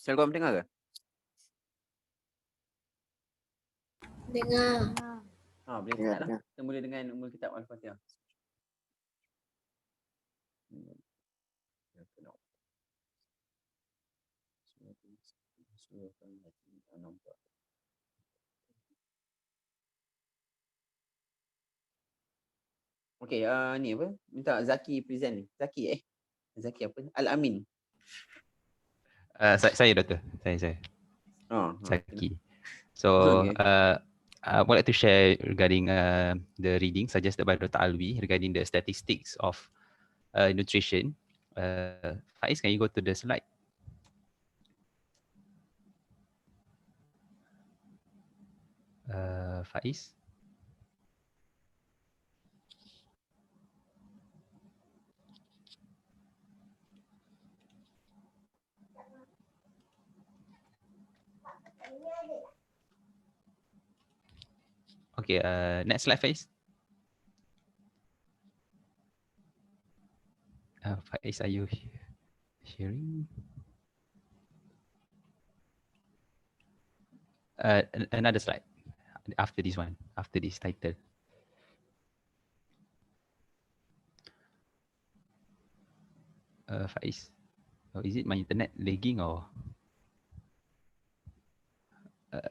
Selcom dengar ke? Dengar. Boleh start lah. Kita mula dengan umul kitab Al-Fatihah. Okey, ni apa? Minta Zaki present ni. Zaki Zaki apa? Al-Amin. Saya doktor. Saya. Zaki. So, Okay. I would like to share regarding the reading suggested by Dr. Alwi regarding the statistics of nutrition. Faiz, can you go to the slide? Faiz? Okay, next slide, Faiz. Faiz, are you sharing? Another slide after this one, after this title. Faiz, is it my internet lagging or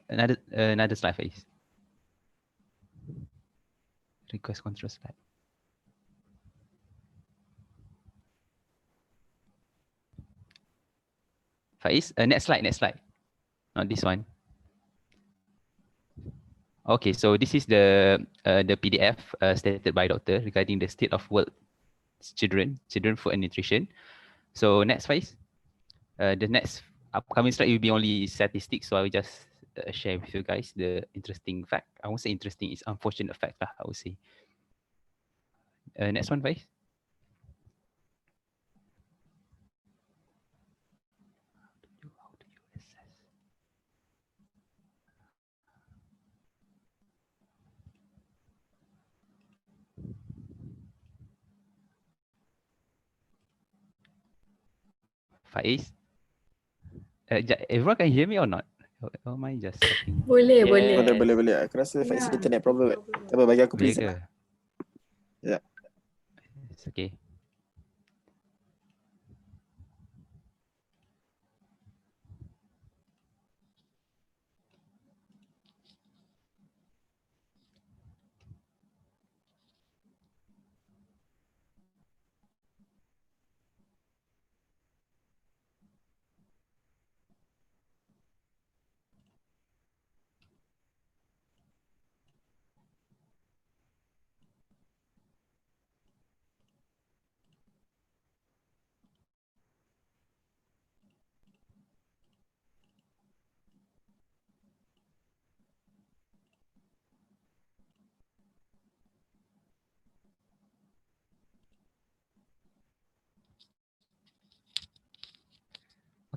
another slide, Faiz? Request control slide. Faiz, next slide. Not this one. Okay, so this is the PDF stated by doctor regarding the state of world children food and nutrition. So next, Faiz. The next upcoming slide will be only statistics, so I will just share with you guys the interesting fact. I won't say interesting, it's unfortunate fact lah, I would say. Next one, Faiz. How do you assess? Faiz? Everyone can hear me or not? Or am I just talking? Boleh. Boleh. Aku rasa Faiz internet problem. Tak apa, bagi aku present lah. Ya. It's okay.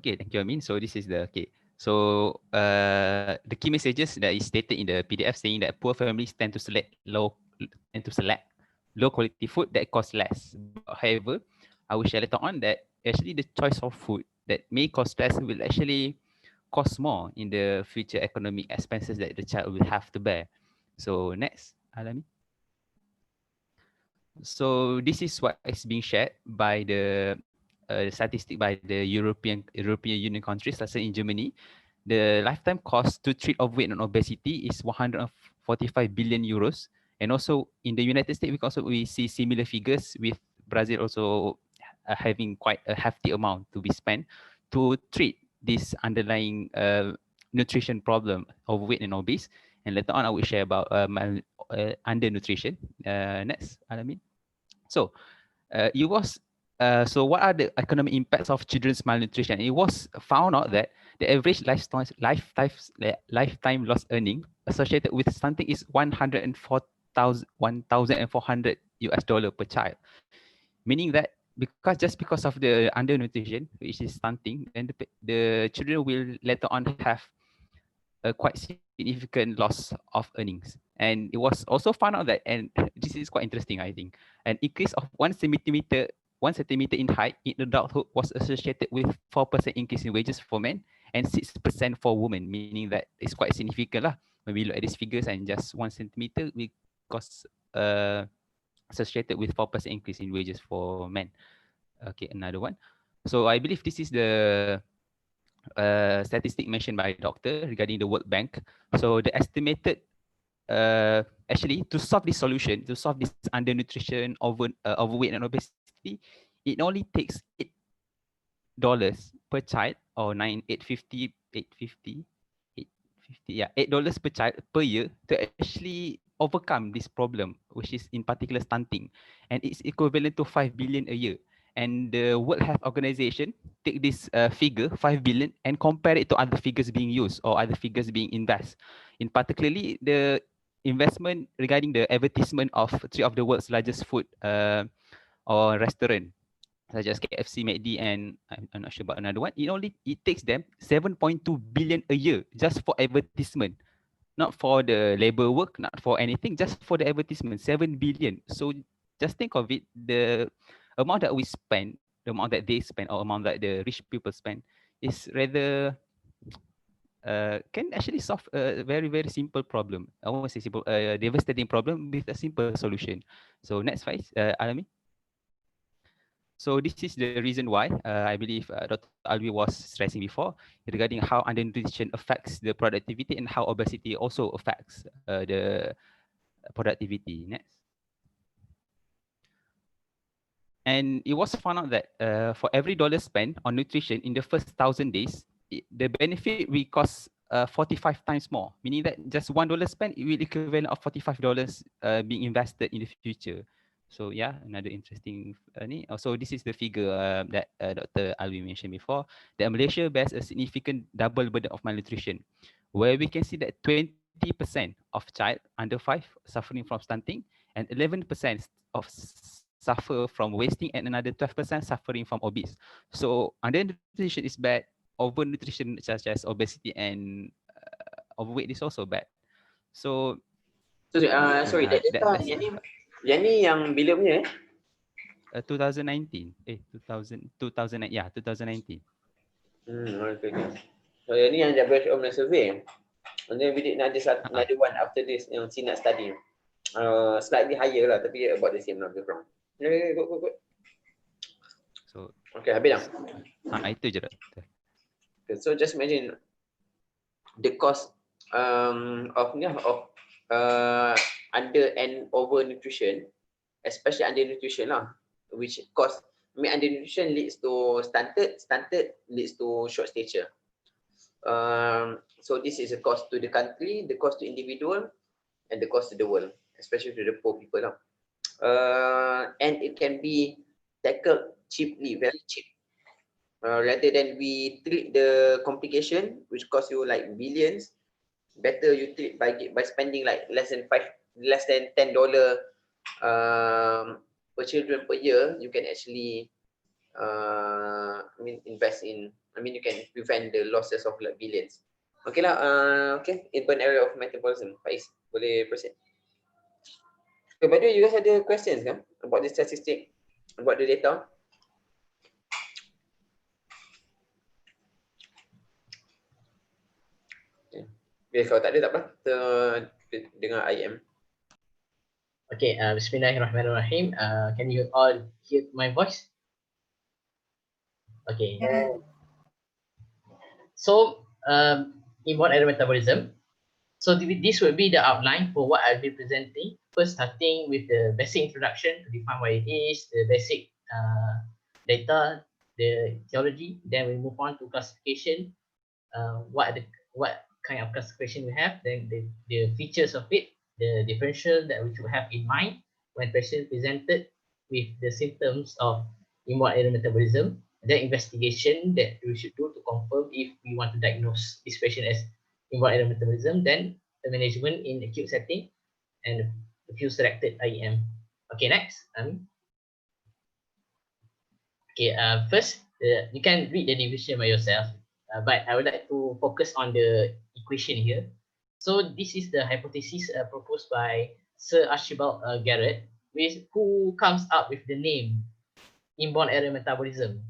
Okay, thank you, Amin. So this is the So the key messages that is stated in the PDF saying that poor families tend to select low quality food that costs less. However, I will share later on that actually the choice of food that may cost less will actually cost more in the future economic expenses that the child will have to bear. So next, Alami. So this is what is being shared by the statistic by the European Union countries, let's say in Germany. The lifetime cost to treat overweight and obesity is 145 billion euros. And also in the United States, we see similar figures, with Brazil also having quite a hefty amount to be spent to treat this underlying nutrition problem, overweight and obese. And later on, I will share about undernutrition. Next, Alamin. So it was so what are the economic impacts of children's malnutrition? It was found out that the average lifetime loss earning associated with stunting is $1,400 per child, meaning that because of the undernutrition, which is stunting, then the children will later on have a quite significant loss of earnings. And it was also found out that, and this is quite interesting, I think, an increase of 1 centimeter in height in adulthood was associated with 4% increase in wages for men and 6% for women, meaning that it's quite significant lah. When we look at these figures, and just 1 centimeter we cost associated with 4% increase in wages for men. Okay, another one. So I believe this is the statistic mentioned by doctor regarding the World Bank. So the estimated actually to solve this solution, to solve this undernutrition, overweight and obesity, it only takes $8 per child, or 850, yeah, $8 per child per year to actually overcome this problem, which is in particular stunting, and it's equivalent to 5 billion a year. And the World Health Organization take this figure 5 billion and compare it to other figures being used or other figures being invested. In particularly the investment regarding the advertisement of 3 of the world's largest food or restaurant, such as KFC, McD, and I'm not sure about another one. It takes them 7.2 billion a year just for advertisement, not for the labor work, not for anything, just for the advertisement, 7 billion. So just think of it, the amount that we spend, the amount that they spend, or amount that the rich people spend is rather can actually solve a very, very simple problem. I won't say simple, devastating problem with a simple solution. So next slide, Alami. So this is the reason why I believe Dr. Alwi was stressing before regarding how undernutrition affects the productivity and how obesity also affects the productivity. Next. And it was found out that for every dollar spent on nutrition in the first 1,000 days, the benefit will cost 45 times more, meaning that just $1 spent, it will equivalent of $45 being invested in the future. So yeah, another interesting also this is the figure that Dr. Alwi mentioned before, that Malaysia bears a significant double burden of malnutrition, where we can see that 20% of child under 5 suffering from stunting, and 11% of suffer from wasting, and another 12% suffering from obese. So undernutrition is bad, overnutrition such as obesity and overweight is also bad. So sorry, that data yang ni yang bila punya 2019 2019. Okay. So yang ni yang WHO survey. And then we did another one after this yang CNET study. Slightly higher lah, tapi about the same lah, lebih kurang. Okay, good. So okay, habis dah. Itu je dah. Okay, so just imagine the cost of under and over nutrition, especially undernutrition lah, which cause, undernutrition leads to stunted leads to short stature. So this is a cost to the country, the cost to individual, and the cost to the world, especially to the poor people lah. And it can be tackled cheaply, very cheap. Rather than we treat the complication, which cost you like billions, better you treat by spending like less than $10 per children per year. You can actually invest in, you can prevent the losses of like billions. Okay lah, okay, Inborn area of metabolism. Faiz, boleh proceed. Okay, by the way, you guys ada questions kan about the statistic, about the data? Okay, kalau tak ada tak apa, kita dengar IM. Okay, Bismillahirrahmanirrahim. Can you all hear my voice? Okay. So, inborn error metabolism. So this will be the outline for what I'll be presenting. First, starting with the basic introduction to define what it is, the basic data, the theology. Then we move on to classification. What kind of classification we have, then the features of it, the differential that we should have in mind when patient presented with the symptoms of inborn error metabolism, the investigation that we should do to confirm if we want to diagnose this patient as inborn error metabolism, then the management in acute setting, and a few selected IEM. Okay, next. Okay, first, you can read the division by yourself. But I would like to focus on the equation here. So this is the hypothesis proposed by Sir Archibald Garrett, who comes up with the name inborn error metabolism.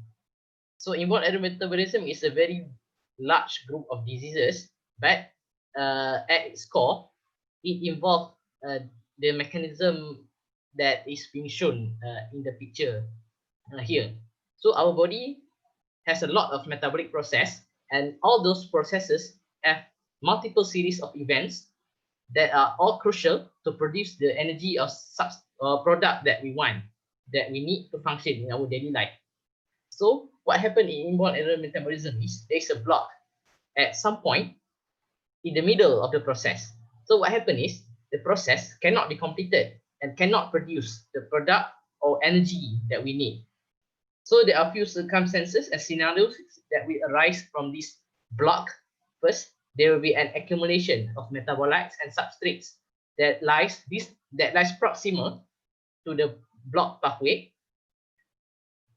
So inborn error metabolism is a very large group of diseases, but at its core, it involves the mechanism that is being shown in the picture here. So our body has a lot of metabolic process, and all those processes have multiple series of events that are all crucial to produce the energy or product that we want, that we need to function in our daily life. So what happened in inborn error metabolism is there's a block at some point in the middle of the process. So what happened is the process cannot be completed and cannot produce the product or energy that we need. So there are a few circumstances and scenarios that will arise from this block. First, there will be an accumulation of metabolites and substrates that lies proximal to the block pathway.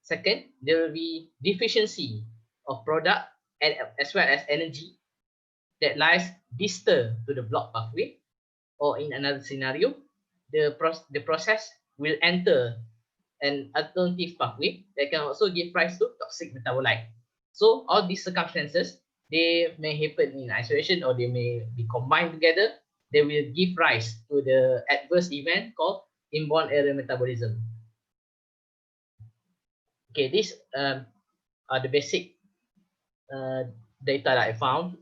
Second, there will be deficiency of product and as well as energy that lies distal to the block pathway. Or in another scenario, the process will enter an alternative pathway that can also give rise to toxic metabolite. So all these circumstances, they may happen in isolation or they may be combined together. They will give rise to the adverse event called inborn error metabolism. Okay, these are the basic data that I found.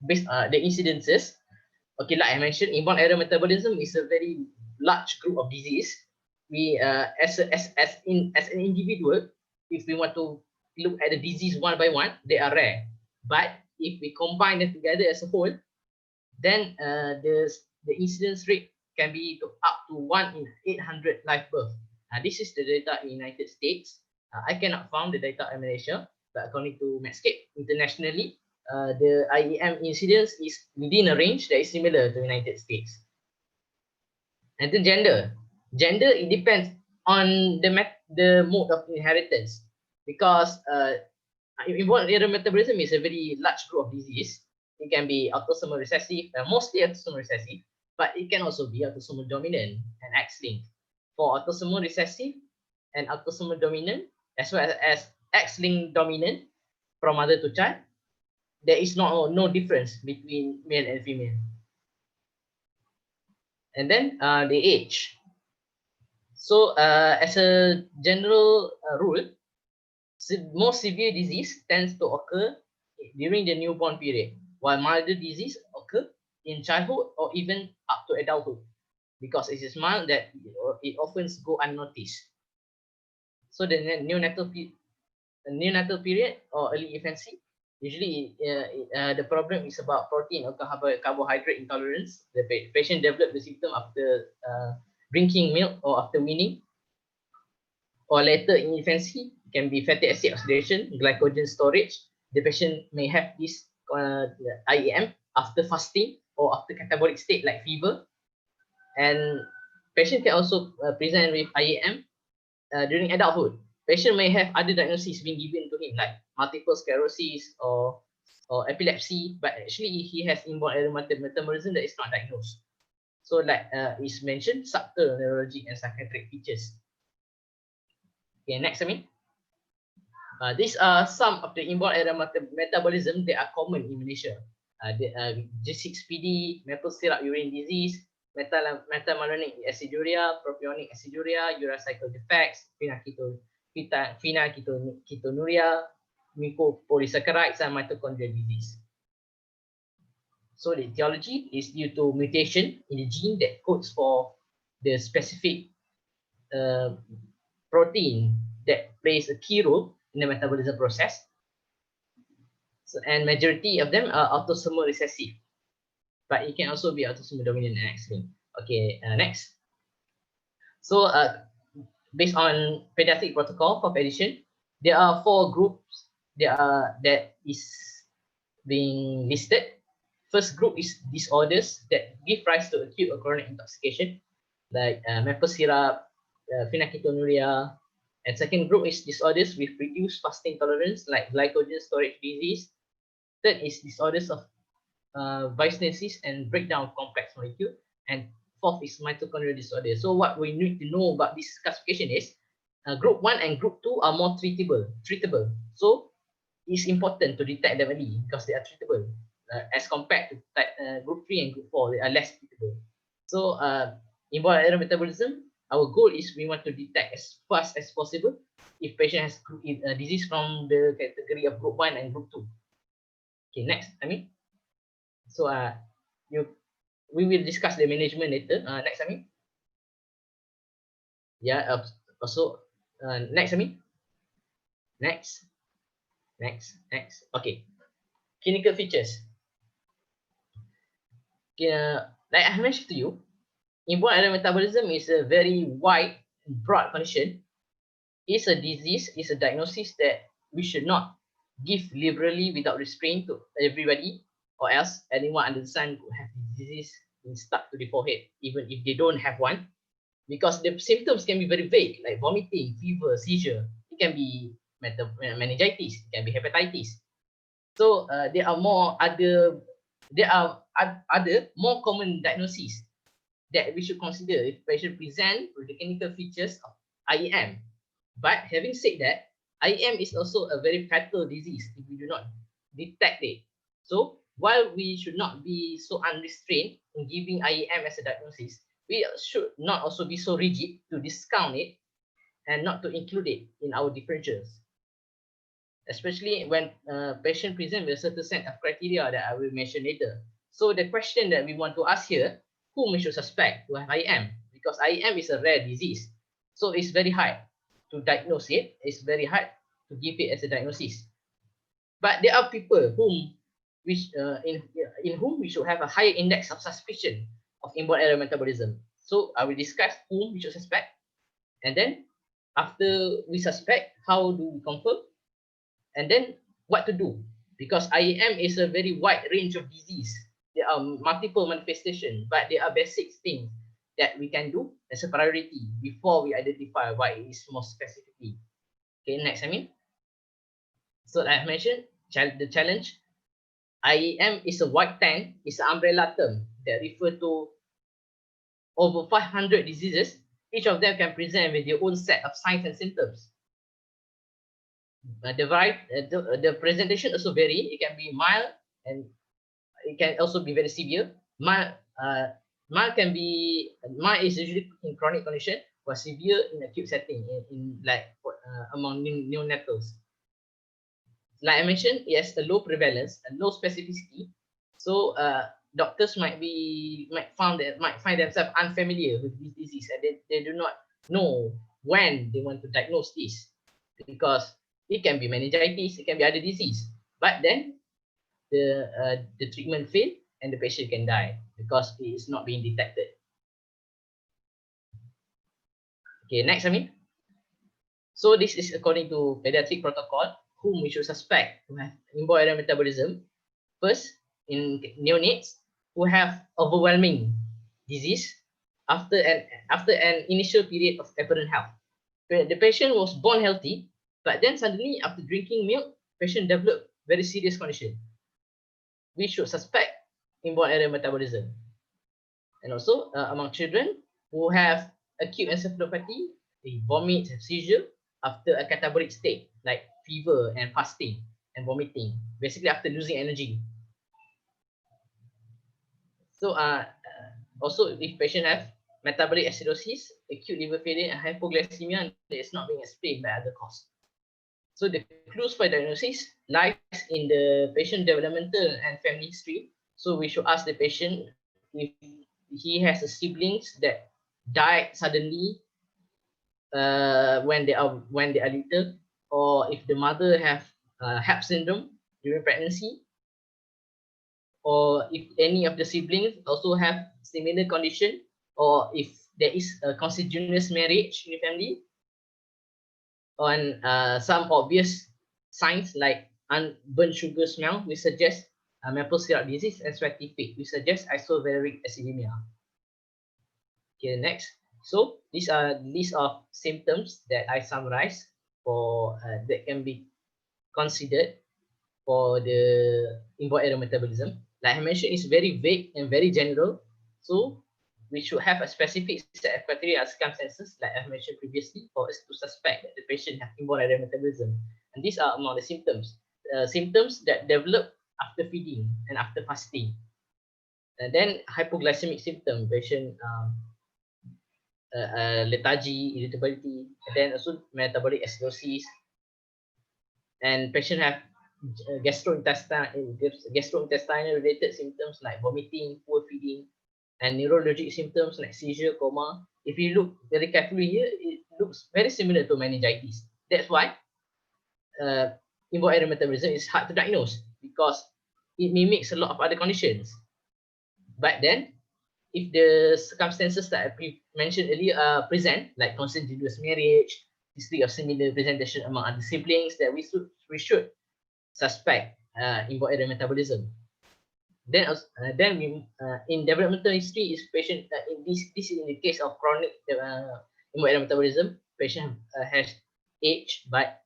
Based on the incidences. Okay, like I mentioned, inborn error metabolism is a very large group of disease. We as an individual, if we want to look at the disease one by one, they are rare. But if we combine them together as a whole, then the incidence rate can be up to 1 in 800 live birth. This is the data in United States. I cannot find the data in Malaysia, but according to Medscape internationally, the IEM incidence is within a range that is similar to United States. And then gender, it depends on the mode of inheritance, because inborn error metabolism is a very large group of disease. It can be autosomal recessive, mostly autosomal recessive, but it can also be autosomal dominant and X-linked. For autosomal recessive and autosomal dominant, as well as X-linked dominant from mother to child, there is no difference between male and female. And then the age. So as a general rule, most severe disease tends to occur during the newborn period, while milder disease occur in childhood or even up to adulthood, because it is mild that it often go unnoticed. So the neonatal period or early infancy, usually the problem is about protein or carbohydrate intolerance. The patient develop the symptom after drinking milk or after weaning, or later in infancy can be fatty acid oxidation, glycogen storage. The patient may have this IEM after fasting or after catabolic state like fever, and patient can also present with IEM during adulthood. Patient may have other diagnoses being given to him like multiple sclerosis or epilepsy, but actually he has inborn error metabolism that is not diagnosed. So like is mentioned, subtle neurologic and psychiatric features. Okay, next, I mean. These are some of the inborn error metabolism that are common in Malaysia. G6PD, maple syrup urine disease, methylmalonic aciduria, propionic aciduria, urea cycle defects, phenylketonuria, mucopolysaccharides, and mitochondrial disease. So the etiology is due to mutation in the gene that codes for the specific protein that plays a key role in the metabolism process. So, and majority of them are autosomal recessive, but it can also be autosomal dominant and X-linked. Okay, next. So based on pediatric protocol for pediatrician, there are 4 groups that is being listed. First group is disorders that give rise to acute or chronic intoxication, like maple syrup, phenylketonuria. And second group is disorders with reduced fasting tolerance, like glycogen storage disease. Third is disorders of biosynthesis and breakdown of complex molecule. And fourth is mitochondrial disorder. So what we need to know about this classification is group 1 and group 2 are more treatable. So it's important to detect them early because they are treatable as compared to group 3 and group 4, they are less treatable. So inborn error metabolism, our goal is we want to detect as fast as possible if patient has a disease from the category of group 1 and group 2. Okay, next, so we will discuss the management later. Next, yeah, also next, next. Okay, clinical features. Like I mentioned to you, inborn error metabolism is a very wide, broad condition. It's a disease, it's a diagnosis that we should not give liberally without restraint to everybody, or else anyone under the sun could have the disease stuck to the forehead, even if they don't have one, because the symptoms can be very vague, like vomiting, fever, seizure. It can be meningitis, it can be hepatitis. So there are other more common diagnoses that we should consider if patient present with the clinical features of IEM. But having said that, IEM is also a very fatal disease if we do not detect it. So while we should not be so unrestrained in giving IEM as a diagnosis, we should not also be so rigid to discount it and not to include it in our differentials, especially when patient present with a certain set of criteria that I will mention later. So the question that we want to ask here, whom we should suspect to have IEM, because IEM is a rare disease. So it's very hard to diagnose it. It's very hard to give it as a diagnosis. But there are people in whom we should have a higher index of suspicion of inborn error metabolism. So I will discuss whom we should suspect, and then after we suspect, how do we confirm, and then what to do, because IEM is a very wide range of disease. There are multiple manifestations, but there are basic things that we can do as a priority before we identify what is more specifically. Okay, next, so like I mentioned, the challenge, IEM is a wide term, is an umbrella term that refer to over 500 diseases. Each of them can present with their own set of signs and symptoms. The presentation also vary. It can be mild and it can also be very severe. Mild is usually in chronic condition, but severe in acute setting in like among neonatals. Like I mentioned, it has a low prevalence and low specificity. So doctors might find themselves unfamiliar with this disease, and they do not know when they want to diagnose this, because it can be meningitis, it can be other disease. But then the treatment fail and the patient can die because it is not being detected. Okay, next, So this is according to pediatric protocol, whom we should suspect to have inborn error metabolism. First, in neonates who have overwhelming disease after an initial period of apparent health. The patient was born healthy, but then suddenly after drinking milk, patient developed very serious condition. We should suspect inborn error metabolism. And also among children who have acute encephalopathy, they vomit, have seizure after a catabolic state like fever and fasting and vomiting, basically after losing energy. So also if patient have metabolic acidosis, acute liver failure, and hypoglycemia that is not being explained by other cause. So the clues for diagnosis lies in the patient developmental and family history. So we should ask the patient if he has a siblings that died suddenly when they are little, or if the mother have HEP syndrome during pregnancy, or if any of the siblings also have similar condition, or if there is a consanguineous marriage in the family, on some obvious signs like unburnt sugar smell, we suggest maple syrup disease, and sweaty feet, we suggest isovaleric acidemia. Okay, next. So these are the list of symptoms that I summarized for that can be considered for the inborn error metabolism. Like I mentioned, it's very vague and very general. So we should have a specific set of criteria and circumstances, like I mentioned previously, for us to suspect that the patient has inborn error metabolism. And these are among the symptoms symptoms that develop after feeding and after fasting. And then hypoglycemic symptom, patient lethargy, irritability, and then also metabolic acidosis, and patient have gastrointestinal related symptoms like vomiting, poor feeding, and neurologic symptoms like seizure, coma. If you look very carefully here, it looks very similar to meningitis. That's why inborn error metabolism is hard to diagnose, because it mimics a lot of other conditions. But then, if the circumstances that I mentioned earlier are present, like consanguineous marriage, history of similar presentation among other siblings, that we should suspect inborn error metabolism. Then in developmental history, is patient this is in the case of chronic inborn error metabolism. Patient has age but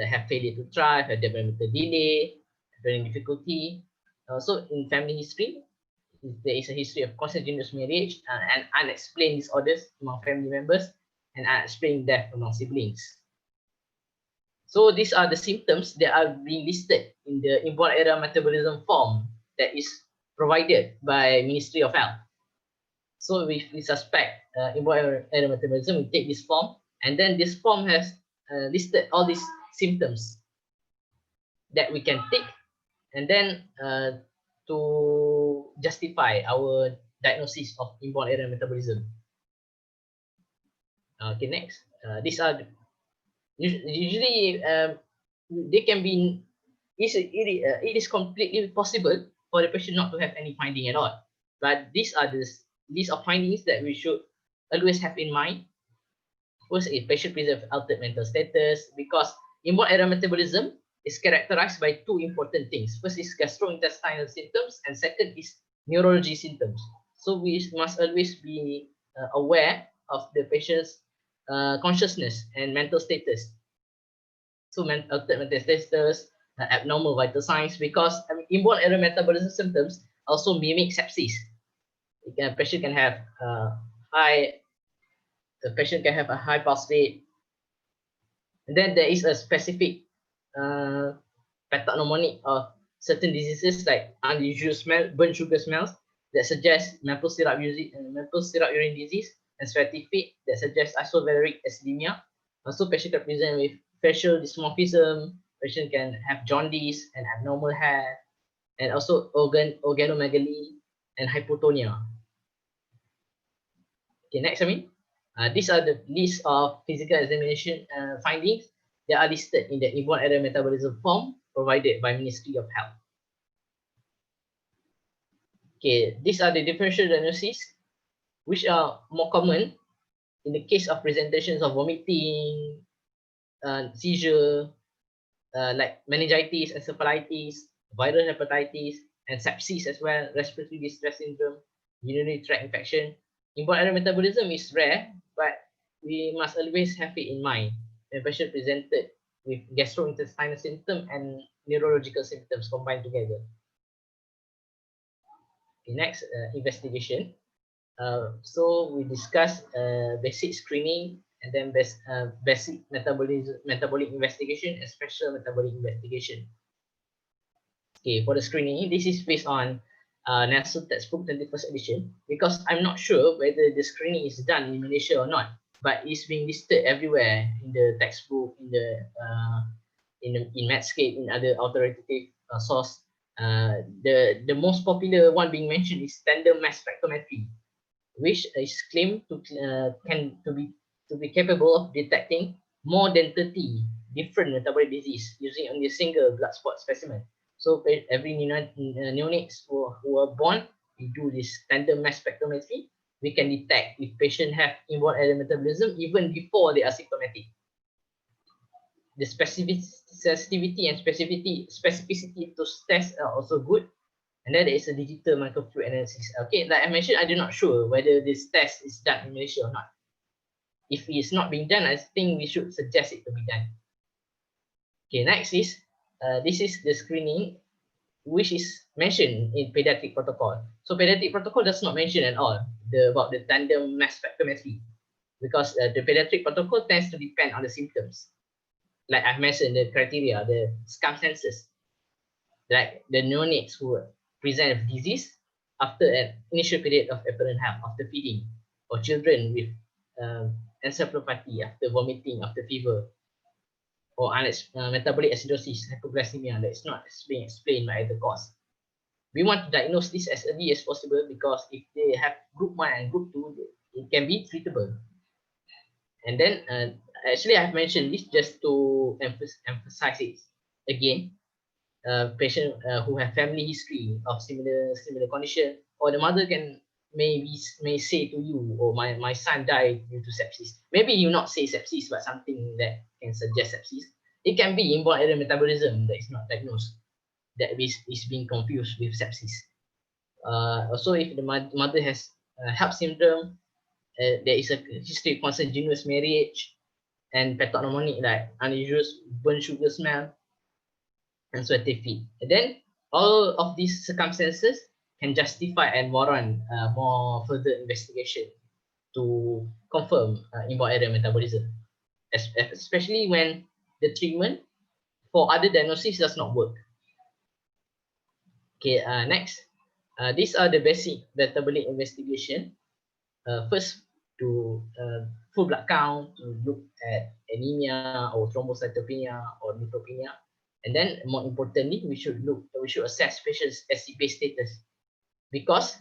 have failure to thrive, have developmental delay, learning difficulty. Also in family history, there is a history of consanguineous marriage and unexplained disorders among family members, and unexplained death among siblings. So these are the symptoms that are being listed in the inborn error metabolism form that is provided by Ministry of Health. So if we suspect inborn error metabolism, we take this form, and then this form has listed all these symptoms that we can tick, and then to justify our diagnosis of inborn error metabolism. Okay, next. These are usually they can be. It is completely possible for the patient not to have any finding at all. But these are the list of findings that we should always have in mind. First, a patient presents altered mental status, because inborn error metabolism is characterized by two important things. First is gastrointestinal symptoms, and second is neurology symptoms. So we must always be aware of the patient's consciousness and mental status. So altered mental status, abnormal vital signs, because inborn error metabolism symptoms also mimic sepsis. The patient can have a high pulse rate. And then there is a specific pathognomonic of certain diseases like unusual smell, burnt sugar smells, that suggest maple syrup urine disease, and fatty feet that suggest isovaleric acidemia. Also, patient can present with facial dysmorphism. Patient can have jaundice and abnormal hair, and also organomegaly and hypotonia. Okay, next, these are the list of physical examination findings that are listed in the inborn error metabolism form provided by Ministry of Health. Okay, these are the differential diagnoses which are more common in the case of presentations of vomiting, seizure, like meningitis, encephalitis, viral hepatitis, and sepsis as well, respiratory distress syndrome, urinary tract infection. Inborn error metabolism is rare, but we must always have it in mind when patient presented with gastrointestinal symptom and neurological symptoms combined together. Okay, next, investigation. So we discussed basic screening, and then basic metabolic investigation and special metabolic investigation. Okay, for the screening, this is based on Nelson textbook 21st edition, because I'm not sure whether the screening is done in Malaysia or not, but it's being listed everywhere in the textbook, in Medscape, in other authoritative source. The most popular one being mentioned is tandem mass spectrometry, which is claimed to be capable of detecting more than 30 different metabolic disease using only a single blood spot specimen. So every neonates who are born, we do this tandem mass spectrometry. We can detect if patient have inborn error metabolism even before they are symptomatic. The sensitivity and specificity of those tests are also good. And then there is a digital microfluid analysis. Okay, like I mentioned, I do not sure whether this test is done in Malaysia or not. If it is not being done, I think we should suggest it to be done. Okay, next is this is the screening which is mentioned in pediatric protocol. So pediatric protocol does not mention at all about the tandem mass spectrometry, because the pediatric protocol tends to depend on the symptoms. Like I've mentioned, the criteria, the circumstances. like the neonates who present with disease after an initial period of apparent health after feeding, or children with encephalopathy after vomiting, after fever, or metabolic acidosis, hypoglycemia that is not being explained by the cause. We want to diagnose this as early as possible because if they have group 1 and group 2, it can be treatable. And then actually I've mentioned this just to emphasize it again. Patient who have family history of similar condition, or the mother may say to you, oh, my son died due to sepsis. Maybe you not say sepsis, but something that can suggest sepsis. It can be inborn error metabolism that is not diagnosed, that is being confused with sepsis. Also, if the mother has HELLP syndrome, there is a history of consanguineous marriage and pathognomonic like unusual burnt sugar smell and sweaty feet. And then all of these circumstances can justify and warrant more further investigation to confirm inborn error metabolism, especially when the treatment for other diagnosis does not work. Okay, next. These are the basic metabolic investigation. First, to full blood count to look at anemia or thrombocytopenia or neutropenia, and then more importantly, we should assess patients' acid-base status, because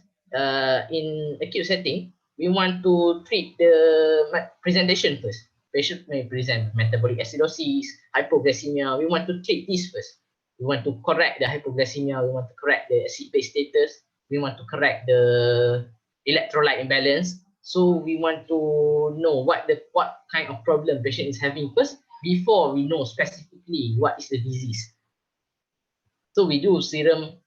in acute setting we want to treat the presentation first. Patient may present metabolic acidosis, hypoglycemia. We want to treat this first. We want to correct the hypoglycemia. We want to correct the acid-base status. We want to correct the electrolyte imbalance. So we want to know what kind of problem patient is having first before we know specifically what is the disease. So we do serum.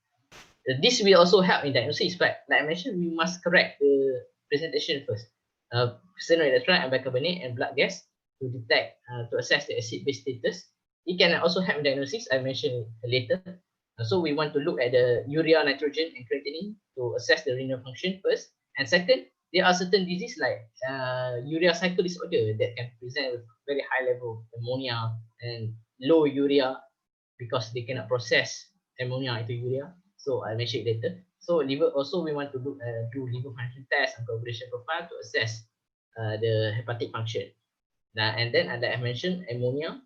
This will also help in diagnosis, but like I mentioned, we must correct the presentation first. Serum electrolyte and bicarbonate and blood gas to detect, to assess the acid-base status. It can also help in diagnosis. I mentioned later. So we want to look at the urea, nitrogen, and creatinine to assess the renal function first. And second, there are certain diseases like urea cycle disorder that can present with very high level of ammonia and low urea because they cannot process ammonia into urea. So I'll mention it later. So liver also, we want to do liver function test and coagulation profile to assess the hepatic function. And then, as I mentioned, ammonia,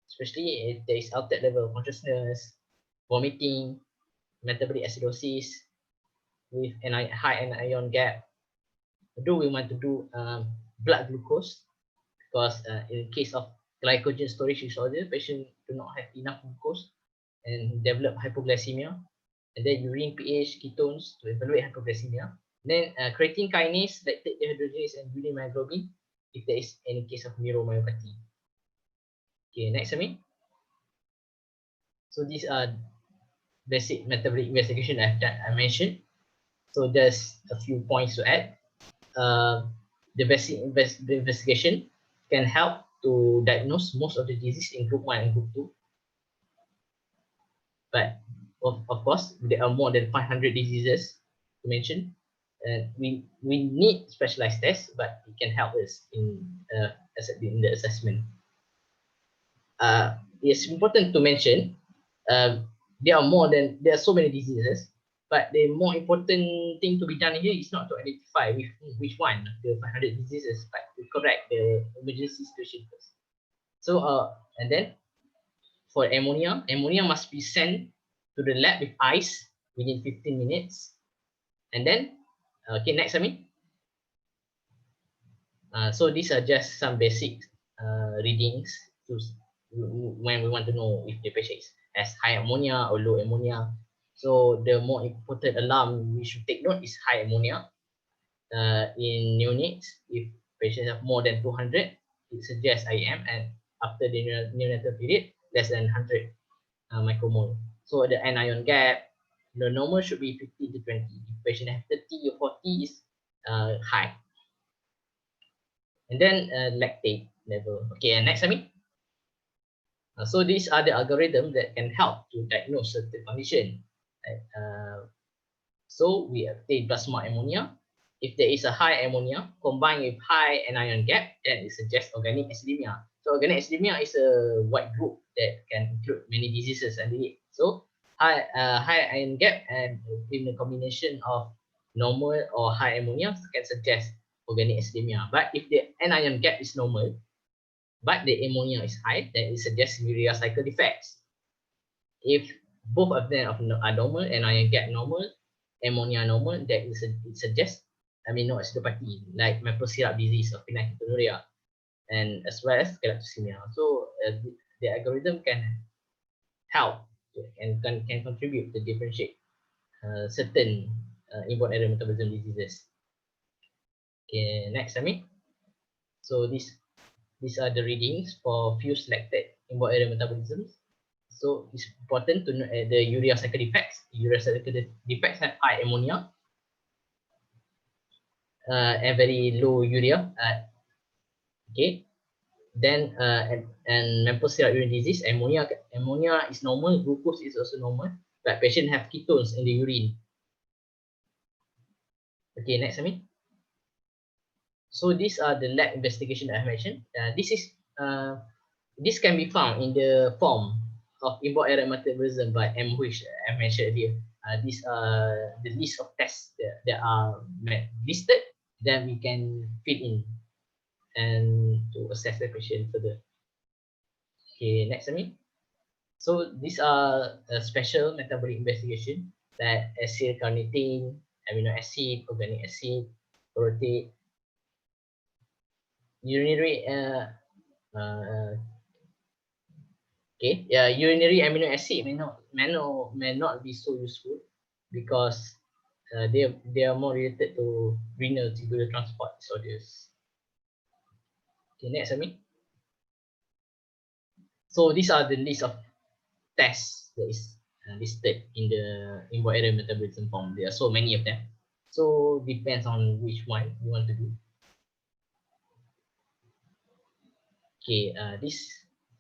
especially if there is altered level of consciousness, vomiting, metabolic acidosis with high anion gap. We want to do blood glucose, because in case of glycogen storage disorder, patient do not have enough glucose and develop hypoglycemia. And then urine pH, ketones to evaluate hypoglycemia. Then creatine kinase, lactate dehydrogenase, and urine myoglobin if there is any case of neuromyopathy. Okay, next, Ami. So these are basic metabolic investigation I mentioned. So there's a few points to add. The basic investigation can help to diagnose most of the disease in group 1 and group 2. But of course, there are more than 500 diseases to mention. We need specialized tests, but it can help us in the assessment. It's important to mention there are so many diseases, but the more important thing to be done here is not to identify which one of the 500 diseases, but to correct the emergency situation first. So and then for ammonia must be sent to the lab with ice within 15 minutes. And then, okay, next, Ami. So these are just some basic readings when we want to know if the patient has high ammonia or low ammonia. So the more important alarm we should take note is high ammonia. In neonates, if patients have more than 200, it suggests IM, and after the neonatal period, less than 100 micromole. So the anion gap, the normal should be 50 to 20. If patient have 30 or 40 is high. And then lactate level. Okay, and next, Ami. So these are the algorithms that can help to diagnose certain condition. So we obtain plasma ammonia. If there is a high ammonia combined with high anion gap, then it suggests organic acidemia. So organic acidemia is a wide group that can include many diseases under it. So high iron gap and in the combination of normal or high ammonia can suggest organic acidemia. But if the anion gap is normal, but the ammonia is high, then it suggests urea cycle defects. If both of them are normal, anion gap normal, ammonia normal, that is it suggests aminoacidopathy like maple syrup disease or phenylketonuria, and as well as galactosemia. So the algorithm can help and can contribute to differentiate certain inborn error metabolism diseases. Okay, next, Ami. So these are the readings for few selected inborn error metabolisms. So it's important to know the urea cycle defects. Urea cycle defects have high ammonia and very low urea. Okay. Then and maple syrup urine disease, ammonia is normal, glucose is also normal, but patient have ketones in the urine. Okay, next, Ami. So these are the lab investigation that I mentioned. This can be found in the form of inborn error metabolism by M, which I mentioned earlier. These are the list of tests that are listed. Then we can fill in and to assess the patient further. Okay, next, Ami. So these are a special metabolic investigation that acyl carnitine, amino acid, organic acid, protein, urinary urinary amino acid may not be so useful because they are more related to renal tubular transport disorders. Okay, next, Ami. So these are the list of tests that is listed in the inborn error metabolism form. There are so many of them. So depends on which one you want to do. Okay, this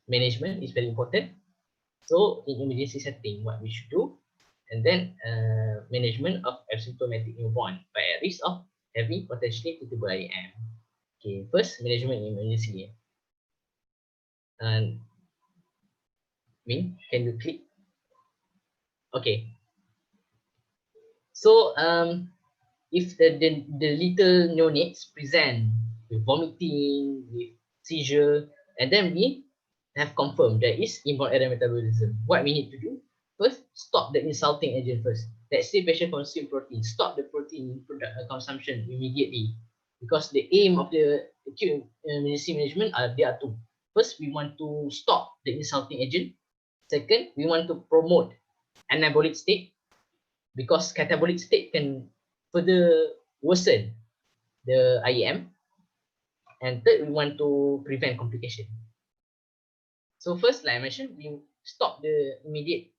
management is very important. So in emergency setting, what we should do, and then management of asymptomatic newborn by at risk of having potentially treatable IM. Okay, first management in emergency. And Min, can you click? Okay. So if the little neonates present with vomiting, with seizure, and then we have confirmed there is inborn error metabolism, what we need to do? First, stop the insulting agent first. Let's say patient consume protein, stop the protein consumption immediately, because the aim of the acute emergency management there are two. First, we want to stop the insulting agent. Second, we want to promote anabolic state, because catabolic state can further worsen the IEM. And third, we want to prevent complication. So first, like I mentioned, we stop the immediate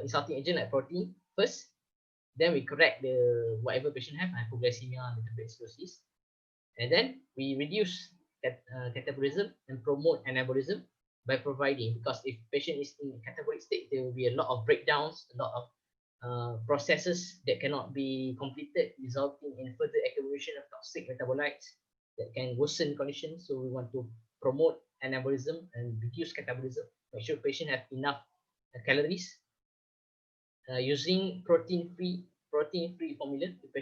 insulting agent like protein first. Then we correct the whatever patient have, hypoglycemia, metabolism, and then we reduce catabolism and promote anabolism by providing, because if patient is in catabolic state, there will be a lot of breakdowns, a lot of processes that cannot be completed, resulting in further accumulation of toxic metabolites that can worsen condition. So we want to promote anabolism and reduce catabolism. Make sure patient have enough calories. Using protein-free formula. If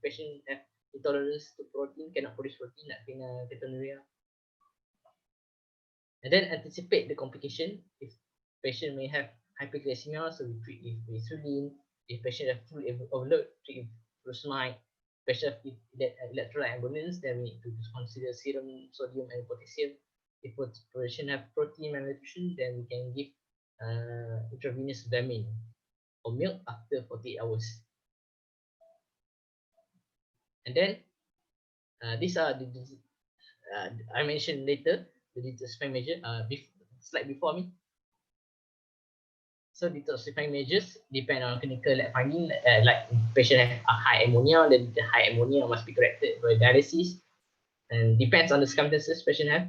patient have intolerance to protein, cannot produce protein, like phenylketonuria. And then anticipate the complication. If patient may have hyperglycemia, so we treat with insulin. If patient have full overload, treat with furosemide. Patient have electrolyte imbalance, then we need to consider serum sodium and potassium. If patient have protein malnutrition, then we can give intravenous vitamin or milk after 48 hours. And then these are the I mentioned later the detoxifying measure slide before me. So detoxifying measures depend on clinical lab finding. Like patient have a high ammonia, then the high ammonia must be corrected by dialysis, and depends on the circumstances patient have.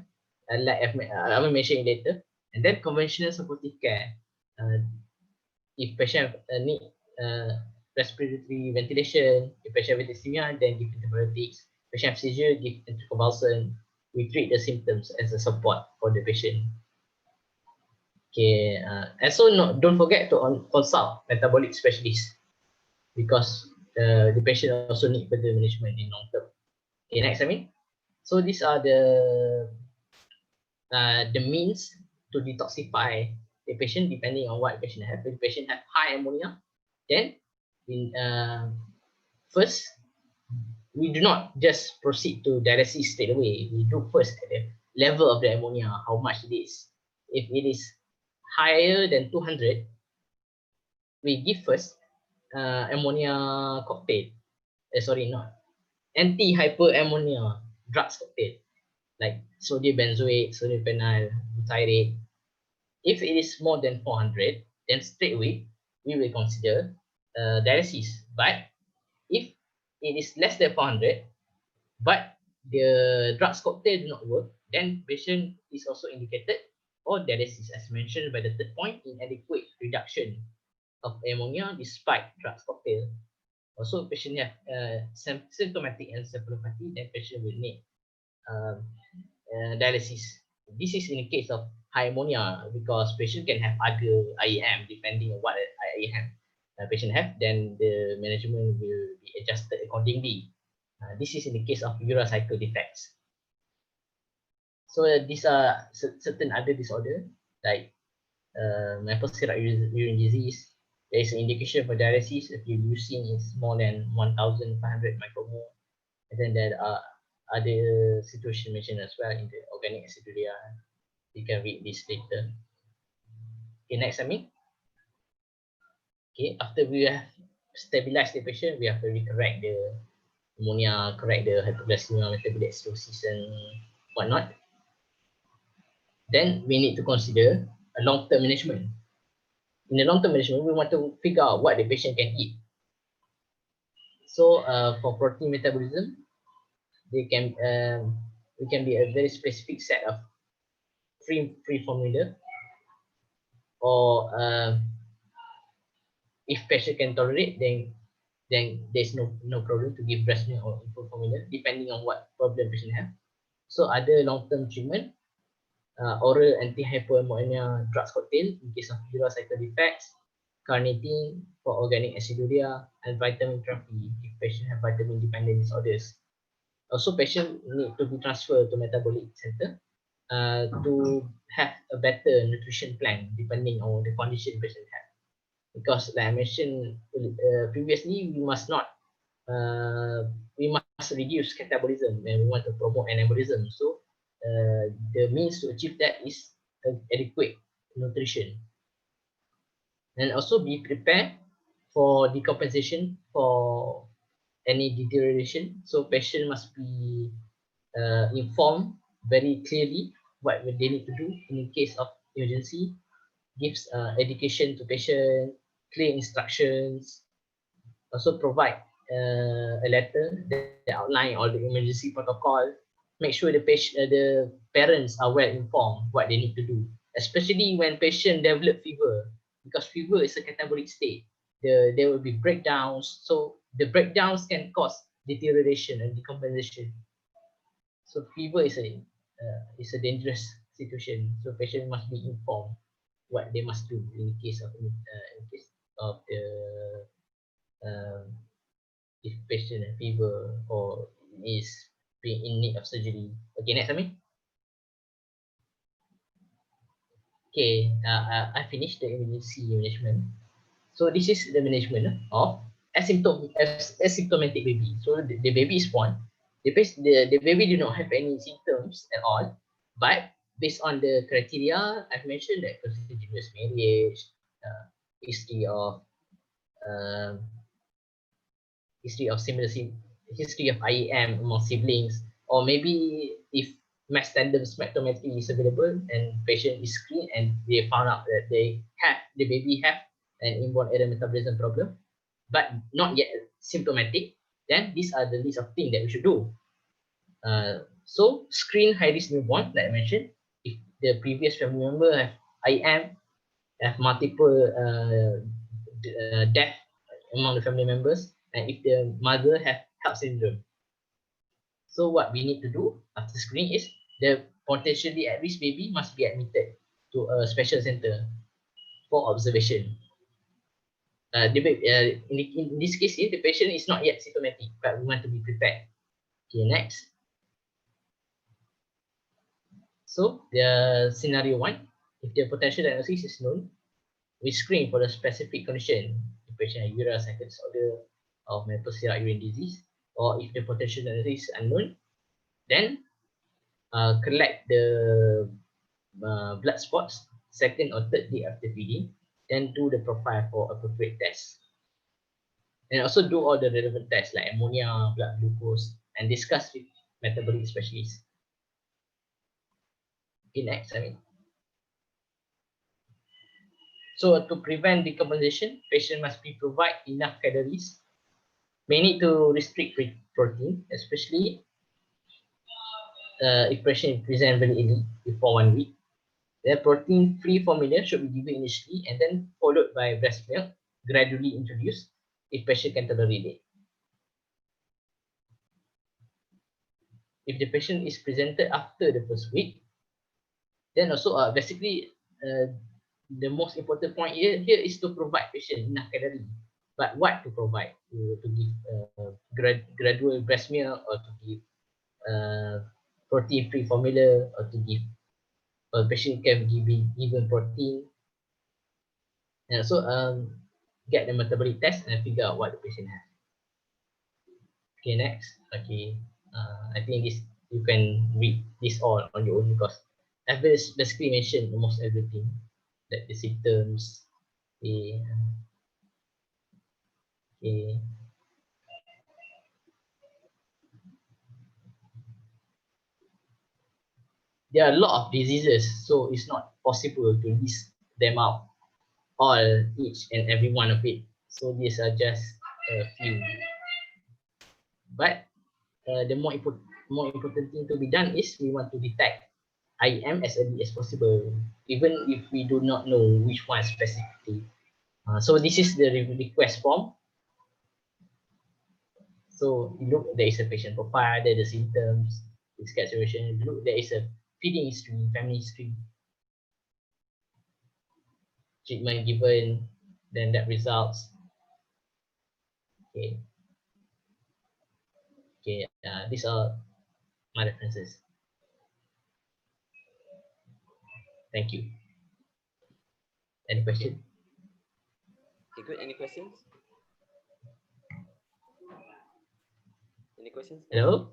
Like I will mention later. And then conventional supportive care. If patient need respiratory ventilation, if patient have dyspnea, then give antibiotics. Patient have seizure, give anticonvulsant. We treat the symptoms as a support for the patient. Okay, and so don't forget to consult metabolic specialist because the patient also need further management in long term. Okay, next, I mean. So these are the means to detoxify the patient depending on what the patient have. If the patient have high ammonia, then first we do not just proceed to dialysis straight away. We do first at the level of the ammonia, how much it is. If it is higher than 200, we give first ammonia cocktail. Sorry, not anti-hyperammonia drugs cocktail like sodium benzoate, sodium phenyl, butyrate. If it is more than 400, then straight away we will consider dialysis. But if it is less than 400, but the drugs cocktail do not work, then patient is also indicated for dialysis, as mentioned by the third point, inadequate reduction of ammonia despite drugs cocktail. Also, patient have symptomatic encephalopathy, then patient will need dialysis. This is in the case of high ammonia because patient can have other IAM depending on what IAM patient have, then the management will be adjusted accordingly. This is in the case of urea cycle defects. So these are certain other disorder like maple syrup urine disease. There is an indication for dialysis if your leucine is more than 1,500 micromole. And then there are other situations mentioned as well in the organic aciduria. You can read this later. Okay, next, I mean. Okay, after we have stabilized the patient, we have to correct the ammonia, correct the hypoglycemia, metabolic acidosis, and whatnot. Then we need to consider a long-term management. In the long-term management, we want to figure out what the patient can eat. So for protein metabolism, they can it can be a very specific set of free formula, or if patient can tolerate, then there's no problem to give breast milk or infant formula depending on what problem patient have. So other long-term treatment, oral anti-hyperammonia drugs cocktail in case of urea cycle defects, carnitine for organic aciduria, and vitamin therapy if patient have vitamin dependent disorders. Also, patient need to be transferred to metabolic center to have a better nutrition plan depending on the condition patient have. Because like I mentioned previously, we must reduce catabolism and we want to promote anabolism. So the means to achieve that is adequate nutrition, and also be prepared for decompensation for any deterioration. So patient must be informed very clearly what they need to do in case of emergency, gives education to patient, clear instructions, also provide a letter that outline all the emergency protocol, make sure the patient, the parents are well informed what they need to do, especially when patient develop fever, because fever is a catabolic state. There will be breakdowns, so the breakdowns can cause deterioration and decompensation. So fever is a dangerous situation. So patient must be informed what they must do in case of the if patient has fever or is being in need of surgery. Okay, next, Ami. Okay, I finished the emergency management. So this is the management of asymptomatic baby. So the baby is born. The baby do not have any symptoms at all, but based on the criteria I've mentioned, that continuous marriage, history of history of IAM among siblings, or maybe if mass tandem spectrometry is available and patient is screened and they found out that the baby have an inborn error metabolism problem, but not yet symptomatic, then these are the list of things that we should do. So screen high risk newborn, like I mentioned. If the previous family member have IAM, have multiple death among the family members, and if the mother have HELLP syndrome. So what we need to do after screening is the potentially at risk baby must be admitted to a special center for observation. In this case, if the patient is not yet symptomatic, but we want to be prepared. Okay, next. So the scenario 1, if the potential diagnosis is known, we screen for the specific condition. The patient has urea cycle disorder or metabolism urine disease, or if the potential diagnosis is unknown, then collect the blood spots second or third day after feeding, then do the profile for appropriate tests. And also do all the relevant tests like ammonia, blood glucose, and discuss with metabolic specialists. Okay, next, So to prevent decomposition, patient must be provide enough calories. May need to restrict protein, especially if patient present very early, before 1 week. The protein-free formula should be given initially and then followed by breast milk, gradually introduced if patient can tolerate it. If the patient is presented after the first week, then also basically the most important point here is to provide patient enough calorie. But what to provide? To give gradual breast milk, or to give protein-free formula, or to give patient can be given protein. And also get the metabolic test and figure out what the patient has. Okay, next. Okay, I think this you can read this all on your own because I've basically mentioned almost everything, like the symptoms. Okay, okay. There are a lot of diseases, so it's not possible to list them out all, each and every one of it. So these are just a few. But the more important thing to be done is we want to detect IM as early as possible, even if we do not know which one specifically. So this is the request form. So you look, there is a patient profile, there are the symptoms, its situation. Look, there is a feeding history, family history, treatment given, then that results. Okay. Okay, these are my references. Thank you. Any question? Okay, good. Any questions? Any questions? Hello?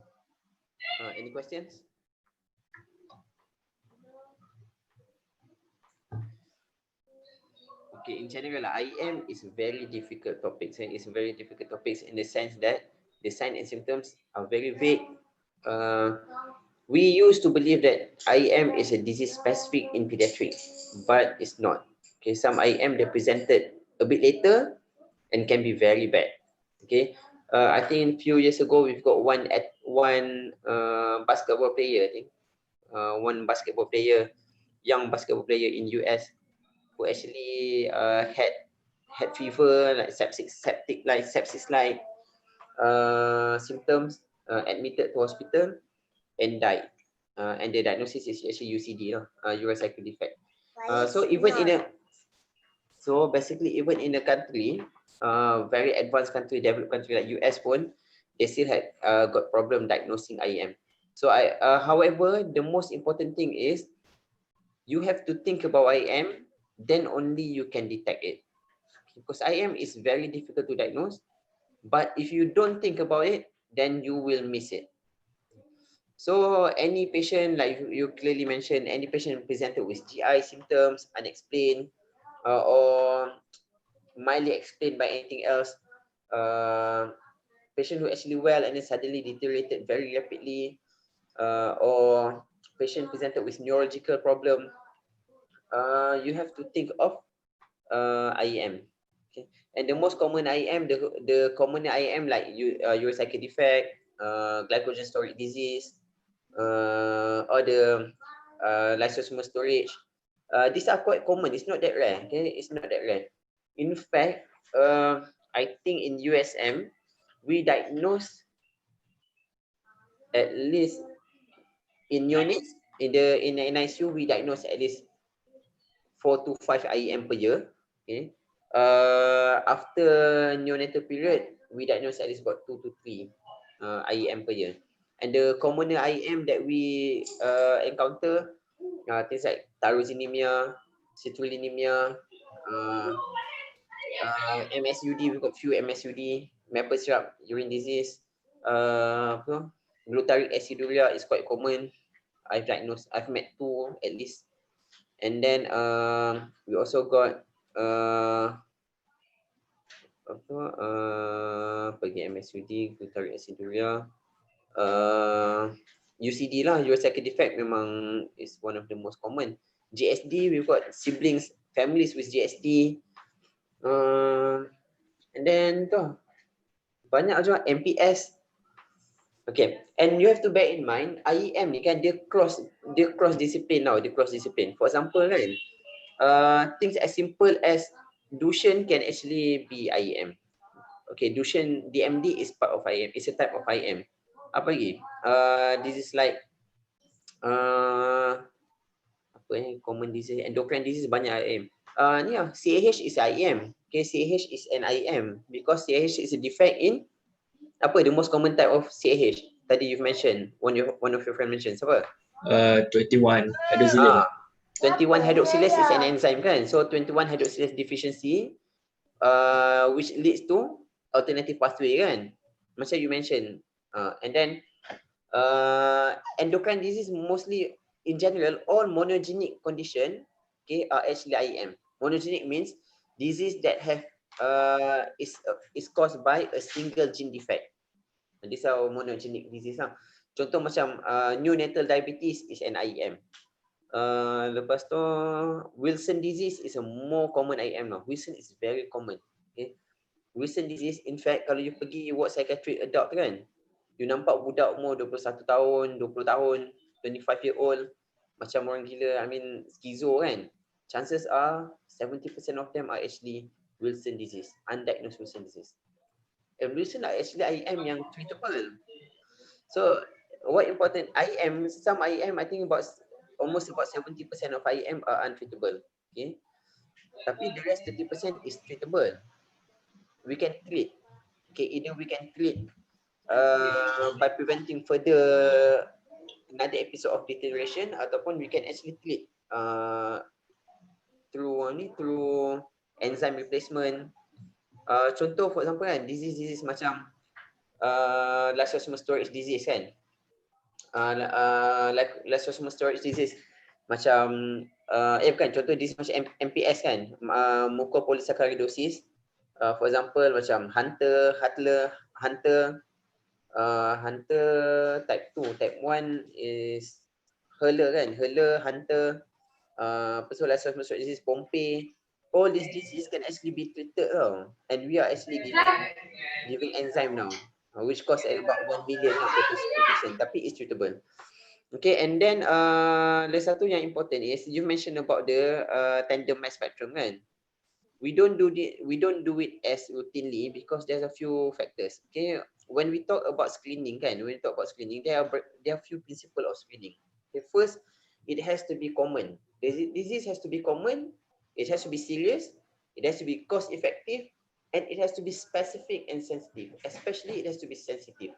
Any questions? Okay, in general, IM is a very difficult topic. It's a very difficult topic in the sense that the signs and symptoms are very vague. We used to believe that IM is a disease specific in pediatrics, but it's not. Okay, some IM they presented a bit later and can be very bad. Okay, I think a few years ago we've got one basketball player. I think one basketball player, young basketball player in US, who actually had fever, like septic like sepsis like symptoms, admitted to hospital and died. And the diagnosis is actually UCD, urea cycle defect. So basically even in a country, very advanced country, developed country like US pun, they still had got problem diagnosing IM. So however, the most important thing is you have to think about IM, then only you can detect it. Because IM is very difficult to diagnose, but if you don't think about it, then you will miss it. So any patient, like you clearly mentioned, any patient presented with GI symptoms, unexplained, or mildly explained by anything else, patient who actually well and then suddenly deteriorated very rapidly, or patient presented with neurological problem, you have to think of IEM. Okay. And the most common IEM, the common IEM like urocycle defect, glycogen storage disease, or the lysosomal storage. These are quite common. It's not that rare. Okay, it's not that rare. In fact, I think in USM we diagnose at least in units in ICU we diagnose at least 4 to 5 IEM per year. Okay. After neonatal period, we diagnose at least about 2 to 3 IEM per year. And the commoner IEM that we encounter, things like tyrosinemia, citrullinemia, MSUD, we've got few MSUD, maple syrup, urine disease, glutaric aciduria is quite common. I've met 2 at least. And then we also got pergi MSUD, glutaric aciduria, UCD lah, urocycle defect memang is one of the most common. GSD, we've got siblings, families with GSD. And then banyak juga MPS. Okay, and you have to bear in mind IEM ni kan dia cross discipline tau, dia cross discipline. For example kan, things as simple as Duchenne can actually be IEM. Okay, Duchenne DMD is part of IEM, it's a type of IEM. Apa lagi? This is like common disease, endocrine disease banyak IEM. Ni lah, CAH is IEM. Okay, CAH is an IEM because CAH is a defect in the most common type of CAH. Tadi you've mentioned, one of your friend mentioned, siapa? 21 hydroxylase. 21 hydroxylase is an enzyme kan? So 21 hydroxylase deficiency, which leads to alternative pathway kan? Macam you mentioned. And then endocrine disease mostly in general, all monogenic condition, okay, are actually IEM. Monogenic means disease that have is caused by a single gene defect. These are monogenic disease lah. Contoh macam neonatal diabetes is an IEM. Lepas tu Wilson disease is a more common IEM now. Wilson is very common. Okay. Wilson disease, in fact, kalau you pergi ward psychiatric adult kan, you nampak budak umur 21 tahun, 20 tahun, 25-year-old, macam orang gila, I mean schizo kan. Chances are 70% of them are actually Wilson disease, undiagnosed Wilson disease. And Wilson are actually IEM yang treatable. So what important, IEM, some IEM, I think almost about 70% of IEM are untreatable. Okay. Tapi the rest 30% is treatable. We can treat. Okay, either we can treat by preventing further another episode of deterioration, ataupun we can actually treat through enzyme replacement. Contoh for example kan, disease macam lysosomal storage disease kan, like lysosomal storage disease macam bukan, contoh disease macam MPS kan, mucopolysaccharidosis, for example macam Hunter type 2, type 1 is Hurler kan, Hunter, lysosomal storage disease, Pompe. All these diseases can actually be treated tau, and we are actually giving enzyme now, which costs about 1 million per patient, tapi it's treatable. Okay, and then there's satu yang important is you mentioned about the tandem mass spectrum kan. We don't do it as routinely because there's a few factors. Okay, when we talk about screening kan, there are few principles of screening. Okay, first, it has to be common. Disease has to be common. It has to be serious, it has to be cost effective, and it has to be specific and sensitive. Especially it has to be sensitive.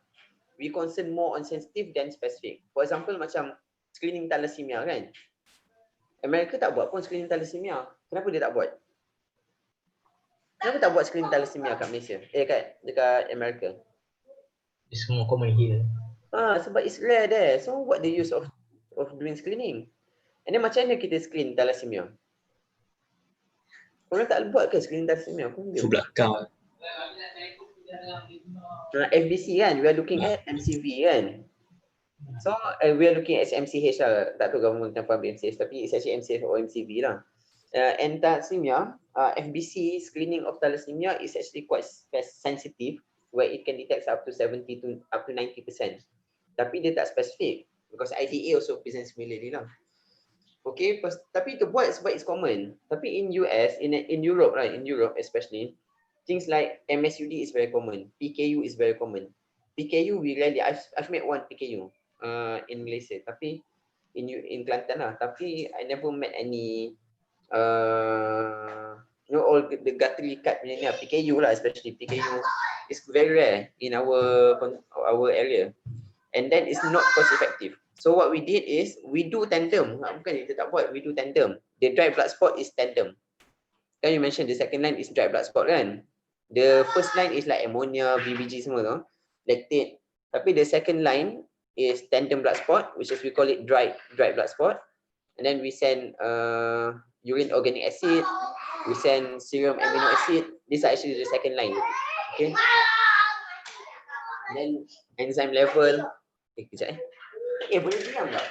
We concern more on sensitive than specific. For example, macam screening thalassemia kan. Amerika tak buat pun screening thalassemia. Kenapa dia tak buat? Kenapa tak buat screening thalassemia kat Malaysia? Dekat Amerika. It's more common here. Sebab it's rare there. So what the use of doing screening? And then macam mana kita screen thalassemia? Korang tak buat ke screening thalassemia? Su belakang. FBC kan, we are looking at MCV kan. So we are looking at MCH lah. Tak tahu government kenapa ambil MCH, tapi it's actually MCH or MCV lah. And thalassemia, FBC screening of thalassemia is actually quite sensitive, where it can detect up to 70 to up to 90%. Tapi dia tak specific because IDA also present similarly lah. Okay, tapi itu buat sebab it's common. Tapi in US, in Europe, right, in Europe especially, things like MSUD is very common. PKU is very common. PKU we rarely, I've met one PKU in Malaysia, tapi in Kelantan lah. Tapi I never met any all the guttery cut punya ni lah, PKU lah, especially PKU is very rare in our area, and then it's not cost effective. So what we did is we do tandem. Bukan kita tak buat, we do tandem. The dry blood spot is tandem. Kan you mentioned the second line is dry blood spot kan. The first line is like ammonia, BBG semua tu, lactate. Tapi the second line is tandem blood spot, which is we call it dry blood spot. And then we send urine organic acid, we send serum amino acid. These are actually the second line. Okay. And then enzyme level. Kejap boleh diam tak?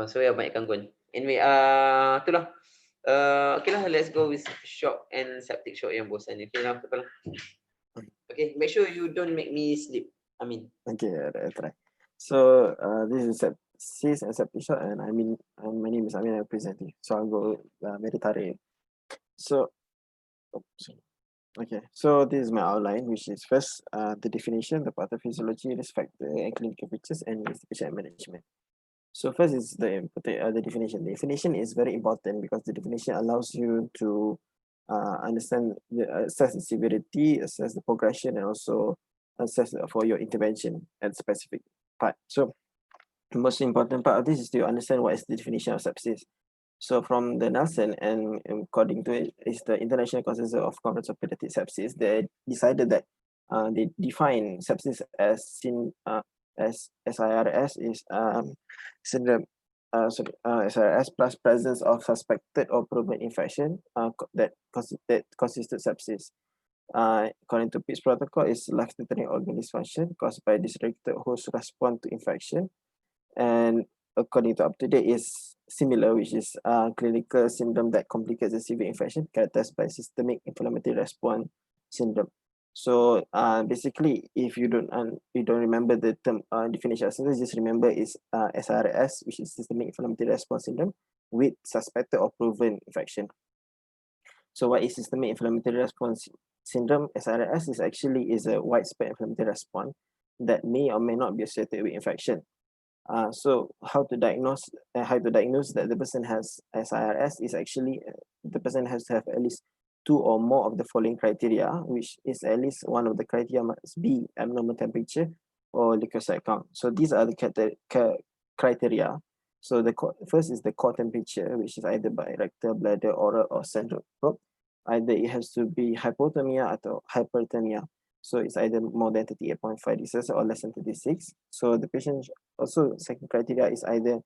Sorry banyak gangguan. Anyway, itulah. Okay lah, let's go with shock and septic shock yang bosan ni. Okay lah, betul lah. Okay, make sure you don't make me sleep. I mean. Okay, I'll try. So this is sepsis and septic shock, and my name is Amin. I'm presenting. So I'll go meditare. So, okay. So this is my outline, which is first the definition, the pathophysiology, risk factor, and clinical features, and investigation and management. So first is the definition. The definition is very important because the definition allows you to understand, assess the severity, assess the progression, and also assess for your intervention at specific part. So the most important part of this is to understand what is the definition of sepsis. So from the Nelson, and according to it, is the International Consensus of Conference of Pediatric Sepsis. They decided that they define sepsis as SIRS is syndrome. SIRS plus presence of suspected or proven infection that constitute sepsis. According to PITS protocol, is life-threatening organ dysfunction caused by dysregulated host response to infection. And according to up-to-date is similar, which is clinical syndrome that complicates a severe infection characterized by systemic inflammatory response syndrome. So basically, if you don't remember the term definition of sepsis, just remember is SRS, which is systemic inflammatory response syndrome with suspected or proven infection. So what is systemic inflammatory response syndrome? SRS is a widespread inflammatory response that may or may not be associated with infection. So how to diagnose that the person has SIRS is actually the person has to have at least 2 or more of the following criteria, which is at least one of the criteria must be abnormal temperature or leukocyte count. So these are the criteria. So the first is the core temperature, which is either by rectal, bladder, oral, or central probe. Either it has to be hypothermia or hyperthermia. So it's either more than 38.5 degrees Celsius or less than 36. So the patient also, second criteria is either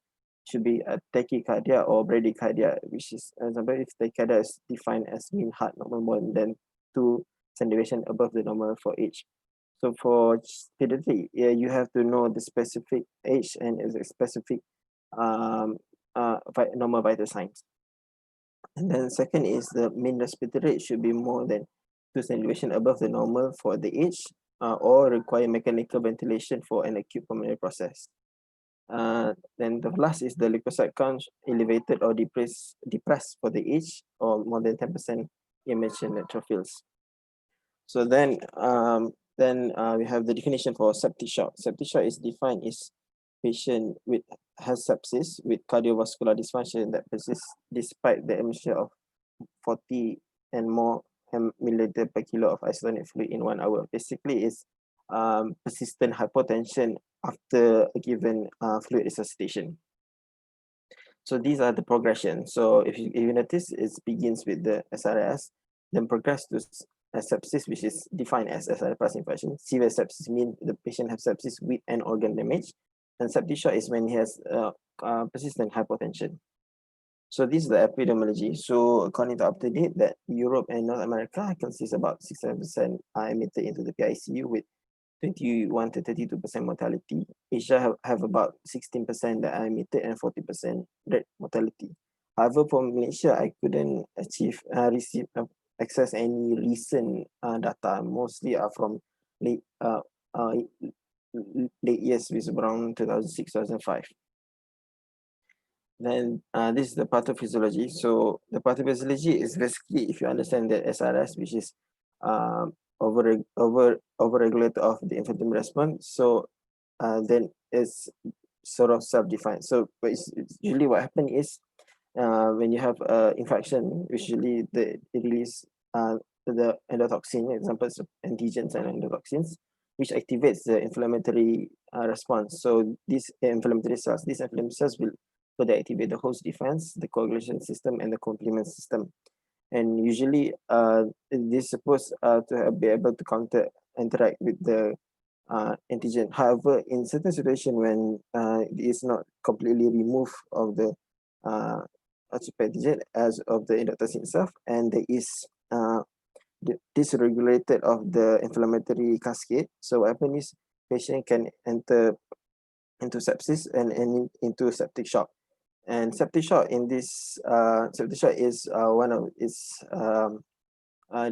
should be a tachycardia or bradycardia, which is, for example, if tachycardia is defined as mean heart normal more than 2 centimeters above the normal for age. So for pediatric, you have to know the specific age and the specific normal vital signs. And then second is the mean respiratory rate should be more than 2 centimeters above the normal for the age, or require mechanical ventilation for an acute pulmonary process. Then the last is the leukocyte count elevated or depressed for the age, or more than 10% image neutrophils. So then we have the definition for septic shock. Septic shock is defined as patient has sepsis with cardiovascular dysfunction that persists despite the emission of 40 and more milliliter per kilo of isotonic fluid in 1 hour. Basically, it's persistent hypotension after a given fluid resuscitation. So these are the progression. So if you notice, it begins with the SRS, then progress to sepsis, which is defined as SRS plus infection. Severe sepsis means the patient has sepsis with an organ damage, and septic shock is when he has persistent hypotension. So this is the epidemiology. So according to up-to-date, that Europe and North America consists about 67% are admitted into the PICU with 21 to 32% mortality. Asia have about 16% that are admitted and 40% rate mortality. However, for Malaysia, I couldn't access any recent data. Mostly are from late years, which is around 2006, 2005. Then this is the pathophysiology. So the pathophysiology is basically, if you understand the SRS, which is overregulated of the inflammatory response. So then it's sort of self-defined. So but it's usually what happens is when you have infection, usually it release the endotoxin, examples of antigens and endotoxins, which activates the inflammatory response. So these inflammatory cells will further activate the host defense, the coagulation system, and the complement system. And usually, this is supposed to be able to interact with the antigen. However, in certain situation when it is not completely removed of the antigen as of the endotoxin itself, and there is dysregulated of the inflammatory cascade. So what happens is patient can enter into sepsis and into septic shock. And septic shock in this septic shock is one of its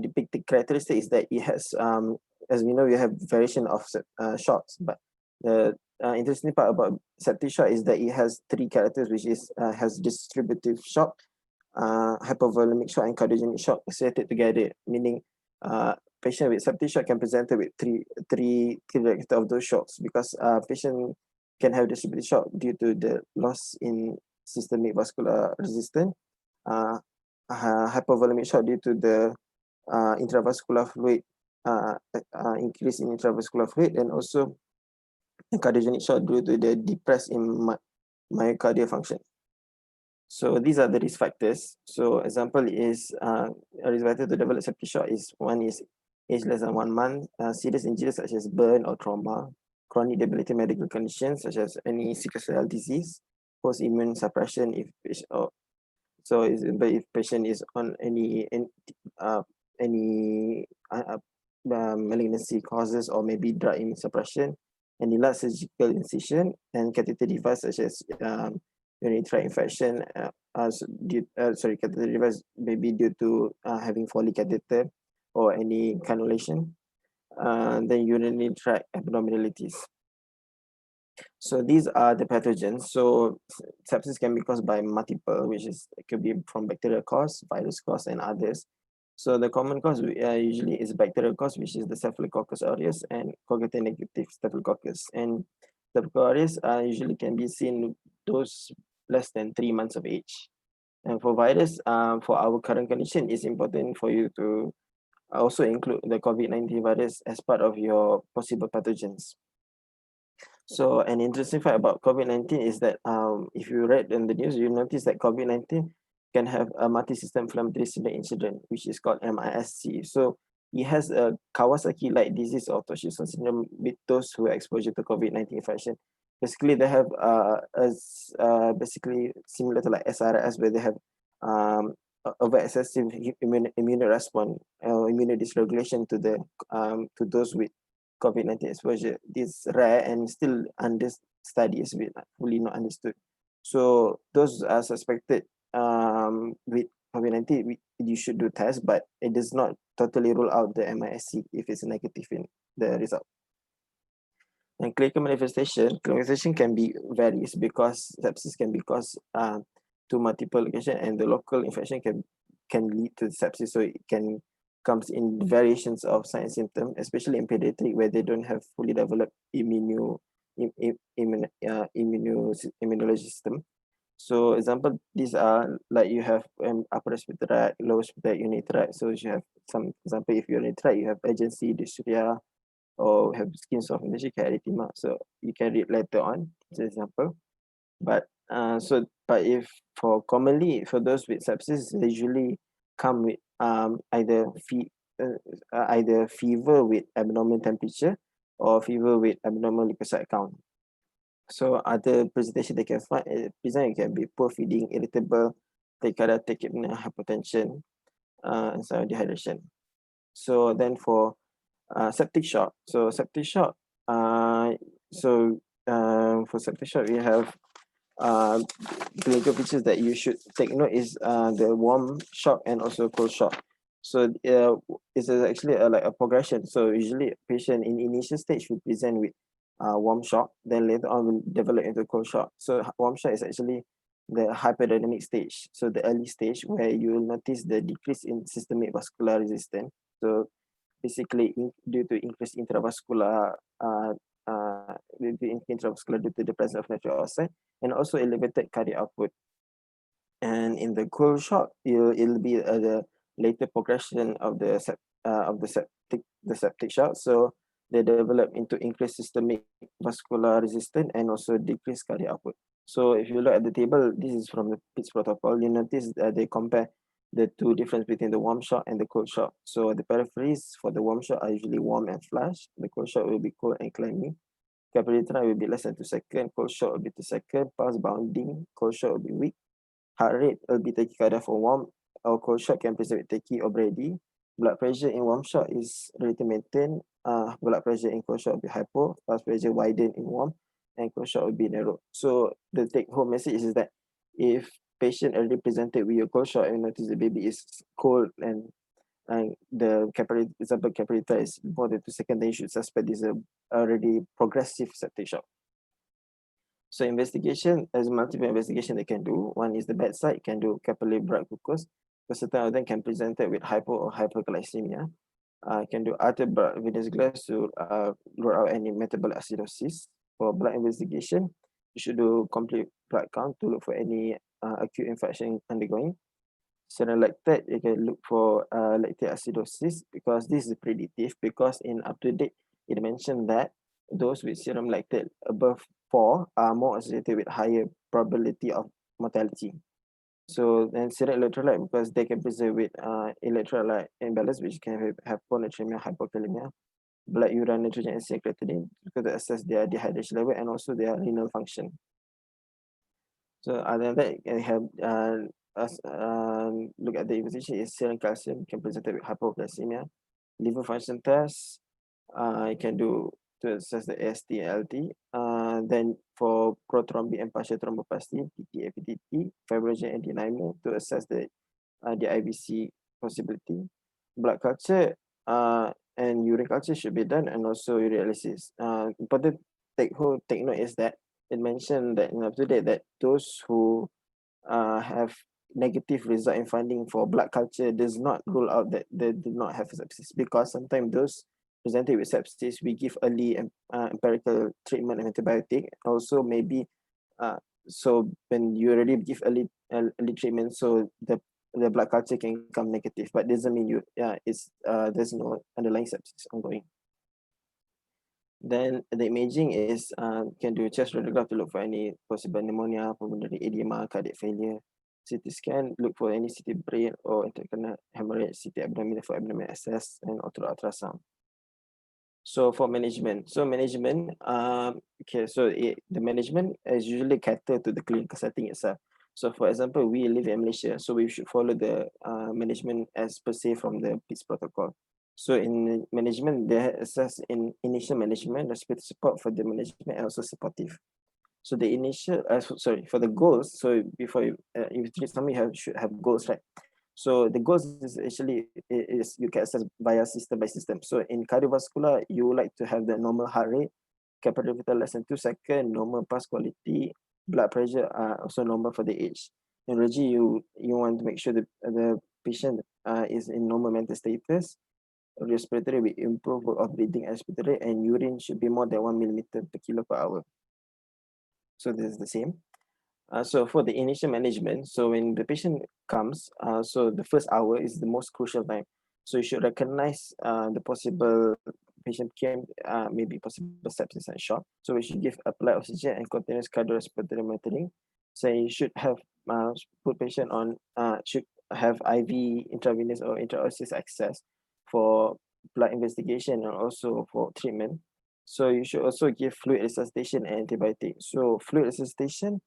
depicted characteristic is that it has as we know we have variation of shocks, but the interesting part about septic shock is that it has three characters, which is has distributive shock, hypovolemic shock, and cardiogenic shock associated together, meaning patient with septic shock can present with three characters of those shocks, because patient can have distributive shock due to the loss in systemic vascular resistance, hypovolemic shock due to the intravascular fluid, increase in intravascular fluid, and also cardiogenic shock due to the depressed in myocardial function. So these are the risk factors. So example is a risk factor to develop septic shock is one is age less than 1 month, serious injuries such as burn or trauma, chronic debilitating medical conditions such as any sickle cell disease, post-immune suppression so if patient is on any malignancy causes or maybe drug immunosuppression, and the large surgical incision and catheter device such as urinary tract infection, catheter device maybe due to having Foley catheter or any cannulation, then urinary tract abnormalities. So these are the pathogens. So sepsis can be caused by multiple, which is it could be from bacterial cause, virus cause, and others. So the common cause usually is bacterial cause, which is the Staphylococcus aureus and coagulating negative Staphylococcus. And Staphylococcus aureus usually can be seen those less than 3 months of age. And for virus, for our current condition, it's important for you to also include the COVID-19 virus as part of your possible pathogens. So an interesting fact about COVID-19 is that if you read in the news, you notice that COVID-19 can have a multi-system inflammatory syndrome incident, which is called MISC. So it has a Kawasaki-like disease or Toshison syndrome with those who are exposed to COVID-19 infection. Basically, they have basically similar to like SRS, where they have over excessive immune response or immune dysregulation to the to those with COVID-19 exposure. This is rare and still under study, is fully not understood. So those are suspected with COVID-19, you should do tests, but it does not totally rule out the MISC if it's negative in the result. And clinical manifestation can be varies because sepsis can be caused to multiple locations, and the local infection can lead to sepsis. So it can comes in variations of sign and symptom, especially in pediatric where they don't have fully developed immunology system. So example, these are like you have upper respiratory tract, lower respiratory urinary tract. So you have some example, if urinary tract, you have urgency, dysuria, or have skin softness, erythema. So you can read later on, as an example. But if for commonly for those with sepsis, they usually come with either fever with abnormal temperature or fever with abnormal leukocyte count. So other presentation they can present can be poor feeding, irritable, tachycardia, tachypnea, hypotension, and some dehydration. So then for septic shock. For septic shock, we have clinical features that you should take note is the warm shock and also cold shock. So it's actually like a progression. So usually patient in initial stage will present with warm shock, then later on will develop into cold shock. So warm shock is actually the hyperdynamic stage. So the early stage where you will notice the decrease in systemic vascular resistance. So basically due to increased intravascular intravascular due to the presence of nitric oxide, and also elevated cardiac output. And in the cold shock, it'll be the later progression of the septic shock. So they develop into increased systemic vascular resistance and also decreased cardiac output. So if you look at the table, this is from the PITS protocol. You notice that they compare the two difference between the warm shock and the cold shock. So the peripheries for the warm shock are usually warm and flash. The cold shock will be cold and climbing. Capillary time will be less than 2 seconds. Cold shock will be 2 seconds. Pulse bounding. Cold shock will be weak. Heart rate will be tachycardia for warm or cold shock can present with tachy or brady. Blood pressure in warm shock is relatively maintained. Blood pressure in cold shock will be hypo. Pulse pressure widen in warm, and cold shock will be narrow. So the take-home message is that if patient already presented with a cold shock and notice the baby is cold and the capillary, example capillary is more than 2 seconds, then you should suspect this is already progressive septic shock. So investigation, there's multiple investigation they can do. One is the bedside, can do capillary blood glucose. Because certain of them can present it with hypo or hyperglycemia. Can do arterial blood evidence glass to rule out any metabolic acidosis. For blood investigation, you should do complete blood count to look for any acute infection undergoing. Serum lactate, you can look for lactate acidosis because this is predictive, because in up to date, it mentioned that those with serum lactate above 4 are more associated with higher probability of mortality. So then serum electrolyte, because they can present with electrolyte imbalance, which can have hyponatremia, hypokalemia, blood urine nitrogen and creatinine, because to assess their dehydration level and also their renal function. So other than that, you can have look at the investigation is serum calcium, can present with hypoglycemia, liver function test, you can do to assess the AST and LT. Then for prothrombic and partial thromboplastin, PTA, PTT, fibrogen and dynamo to assess the IVC possibility. Blood culture and urine culture should be done, and also urinalysis. Important take note is that it mentioned that in up to date that those who have negative result in finding for blood culture does not rule out that they do not have sepsis, because sometimes those presented with sepsis, we give early empirical treatment and antibiotic. Also maybe so when you already give early treatment, so the blood culture can come negative, but doesn't mean it's there's no underlying sepsis ongoing. Then the imaging is can do chest radiograph to look for any possible pneumonia, pulmonary edema, cardiac failure. CT scan, look for any CT brain or intracranial hemorrhage, CT abdomen for abdominal access, and ultrasound. So for management, okay, so the management is usually cater to the clinical setting itself. So for example, we live in Malaysia, so we should follow the management as per se from the PITS protocol. So in management, they assess in initial management, respiratory support for the management, and also supportive. So the initial, for the goals, so before you treat somebody, should have goals, right? So the goals is actually is you can assess via system by system. So in cardiovascular, you would like to have the normal heart rate, capillary vital less than 2 seconds, normal pulse quality, blood pressure are also normal for the age. In Regi, you want to make sure that the patient is in normal mental status. Respiratory will improve of breathing and respiratory, and urine should be more than 1 millimeter per kilo per hour. So this is the same. So for the initial management, so when the patient comes, so the first hour is the most crucial time. So you should recognize the possible patient came, maybe possible sepsis and shock. So we should give applied oxygen and continuous cardiorespiratory monitoring. So you should have put patient on, should have IV intravenous or intraosseous access for blood investigation and also for treatment. So you should also give fluid resuscitation and antibiotics. So fluid resuscitation,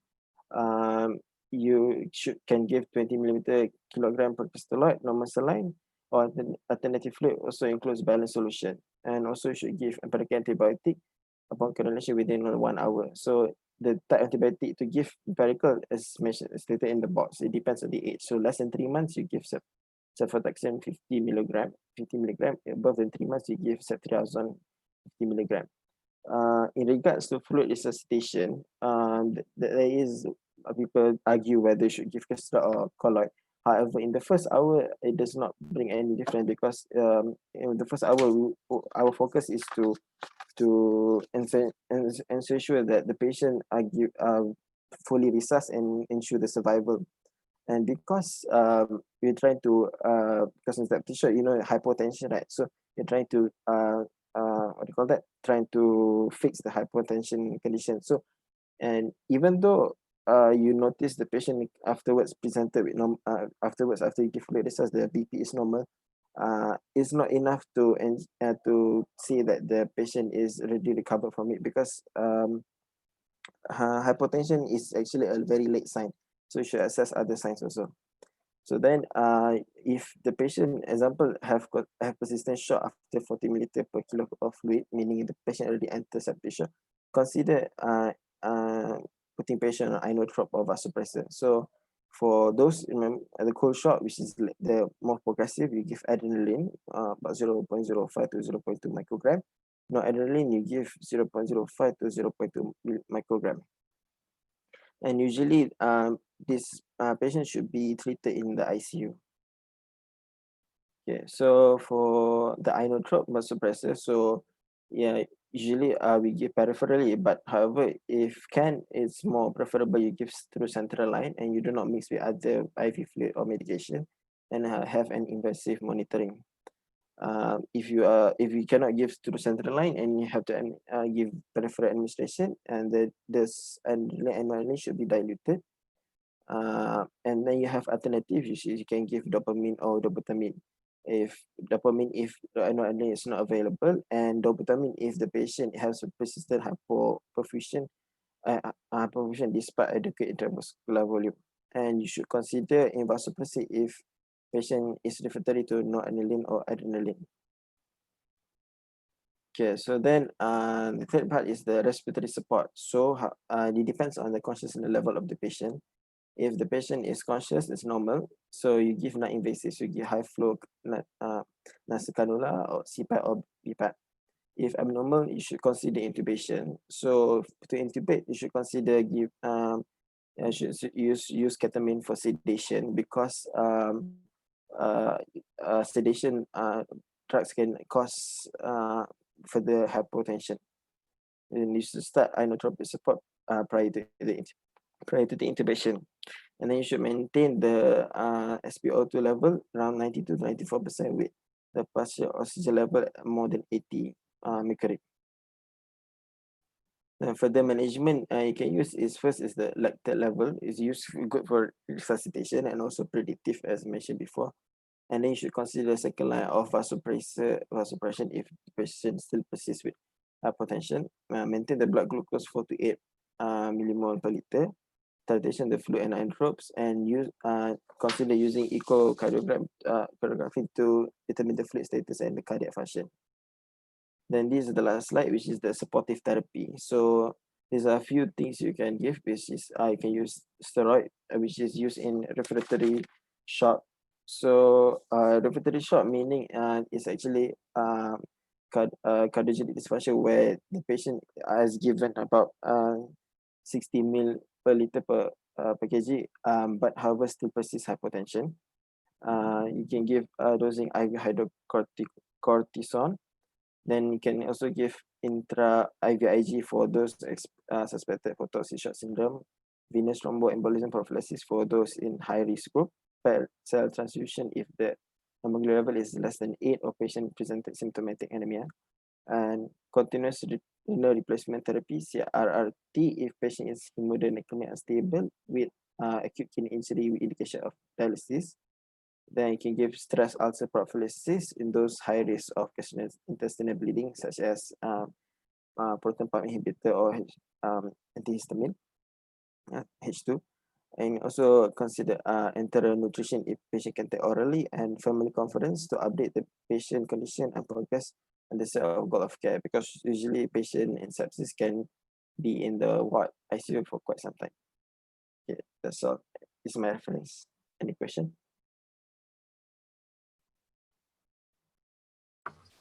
you can give 20 millimeter kilogram per crystalloid, normal saline, or alternative fluid also includes balanced solution. And also you should give empirical antibiotic upon coordination within 1 hour. So the type of antibiotic to give empirical is mentioned, stated in the box. It depends on the age. So less than 3 months, you give cefotaxime 50 milligram. Above than 3 months, you give ceftriaxone 50 milligram. In regards to fluid resuscitation, there is people argue whether you should give custard or colloid. However, in the first hour, it does not bring any difference because in the first hour, our focus is to to ensure that the patient are fully resusc and ensure the survival. And because we're trying to because in that tissue, hypotension, right? So you're trying to what do you call that? Trying to fix the hypotension condition. So, and even though you notice the patient afterwards presented with afterwards after you give fluid resusc, the BP is normal, it's not enough to say that the patient is already recovered from it, because hypotension is actually a very late sign. So you should assess other signs also. So then, if the patient, example, have persistent shock after 40 milliliter per kilo of fluid, meaning the patient already entered septic shock, consider putting patient on inotrope or vasopressor. So for those, remember, the cold shock, which is the more progressive, you give adrenaline, about 0.05 to 0.2 microgram. No adrenaline, you give 0.05 to 0.2 microgram. And usually, this patient should be treated in the ICU. Okay, so for the inotrope vasopressor, so yeah, usually we give peripherally, but however, if can, it's more preferable you give through central line and you do not mix with other IV fluid or medication, and have an invasive monitoring. If you cannot give to the central line and you have to give peripheral administration, and this adrenaline should be diluted. And then you have alternative. You can give dopamine or dobutamine. If the adrenaline is not available, and dobutamine if the patient has a persistent hypoperfusion despite adequate intravascular volume. And you should consider in vasopressor if patient is refractory to noradrenaline or adrenaline. Okay, so then the third part is the respiratory support. So it depends on the consciousness level of the patient. If the patient is conscious, it's normal. So you give non-invasive, so you give high flow nasal cannula or CPAP or BPAP. If abnormal, you should consider intubation. So to intubate, you should consider should use ketamine for sedation, because sedation drugs can cause further hypotension. And you should start inotropic support prior to the intubation. And then you should maintain the SpO2 level around 90 to 94% with the partial oxygen level at more than 80 mercury. Further management you can use is first is the lactate level is good for resuscitation and also predictive, as mentioned before. And then you should consider second line of vasopression if the patient still persists with hypotension. Maintain the blood glucose 4 to 8 millimole per liter. Titration the fluid and inotropes, and consider using echocardiography to determine the fluid status and the cardiac function. Then this is the last slide, which is the supportive therapy. So there's a few things you can give, which is you can use steroid, which is used in refractory shock. So refractory shock meaning it's actually cardiogenic dysfunction where the patient is given about 60 ml per liter per kg, but however still persists hypotension. You can give dosing IV hydrocortisone. Then you can also give intra IVIG for those suspected for toxic shock syndrome, venous thromboembolism prophylaxis for those in high risk group, paired cell transfusion if the hemoglobin level is less than 8 or patient presented symptomatic anemia, and continuous renal replacement therapy (CRRT) if patient is hemodynamically unstable with acute kidney injury with indication of dialysis. Then you can give stress ulcer prophylaxis in those high risk of intestinal bleeding, such as proton pump inhibitor or antihistamine, H2. And also consider enteral nutrition if patient can take orally, and family conference to update the patient condition and progress and the set of goal of care, because usually patient in sepsis can be in the ward ICU for quite some time. Okay, that's all. This is my reference. Any question?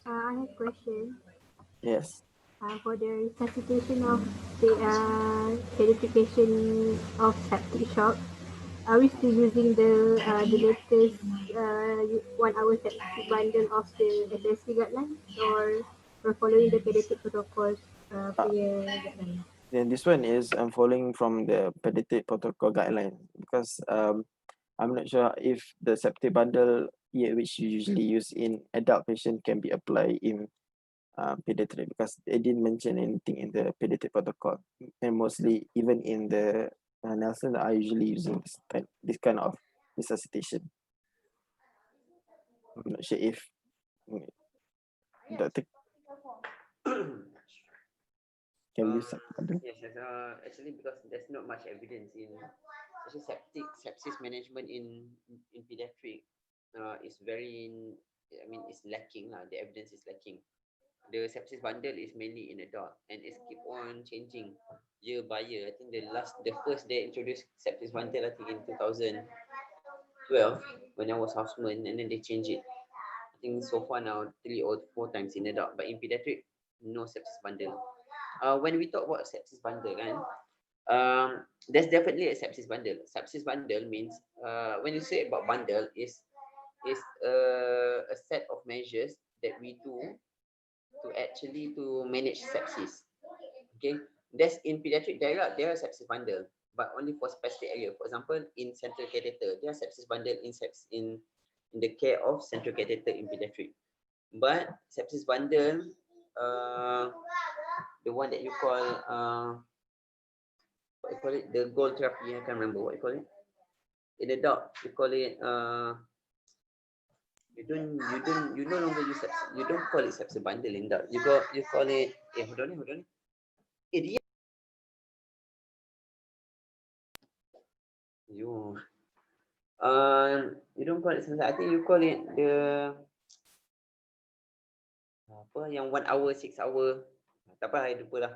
I have a question. Yes. For the resuscitation of the verification of septic shock, are we still using the latest 1 hour septic bundle of the SSC guidelines, or following the pediatric protocols punya guideline. Then this one is following from the pediatric protocol guideline because I'm not sure if the septic bundle which you usually use in adult patient can be applied in pediatric because they didn't mention anything in the pediatric protocol, and mostly even in the Nelson are usually using this kind of resuscitation. I'm not sure if Doctor can use septic bundle. Yes, actually because there's not much evidence in especially sepsis management in pediatric is very, I mean, it's lacking lah. The evidence is lacking. The sepsis bundle is mainly in adult and it's keep on changing year by year. I think the first they introduced sepsis bundle I think in 2012 when I was houseman, and then they changed it. I think so far now 3 or 4 times in adult, but in pediatric no sepsis bundle. When we talk about sepsis bundle kan, there's definitely a sepsis bundle. Sepsis bundle means when you say about bundle is a set of measures that we do to manage sepsis. Okay, that's in pediatric there are sepsis bundle, but only for specific area. For example, in central catheter, there are sepsis bundle in the care of central catheter in pediatric. But sepsis bundle, the one that you call what you call it, the gold therapy, I can't remember what you call it. In adult, you call it you no longer use sepsis, you don't call it sepsis bundle in adult. You call it hold on. Idiot. You don't call it sepsis. I think you call it the apa yang 1 hour 6 hour, tak apa, I lupa lah.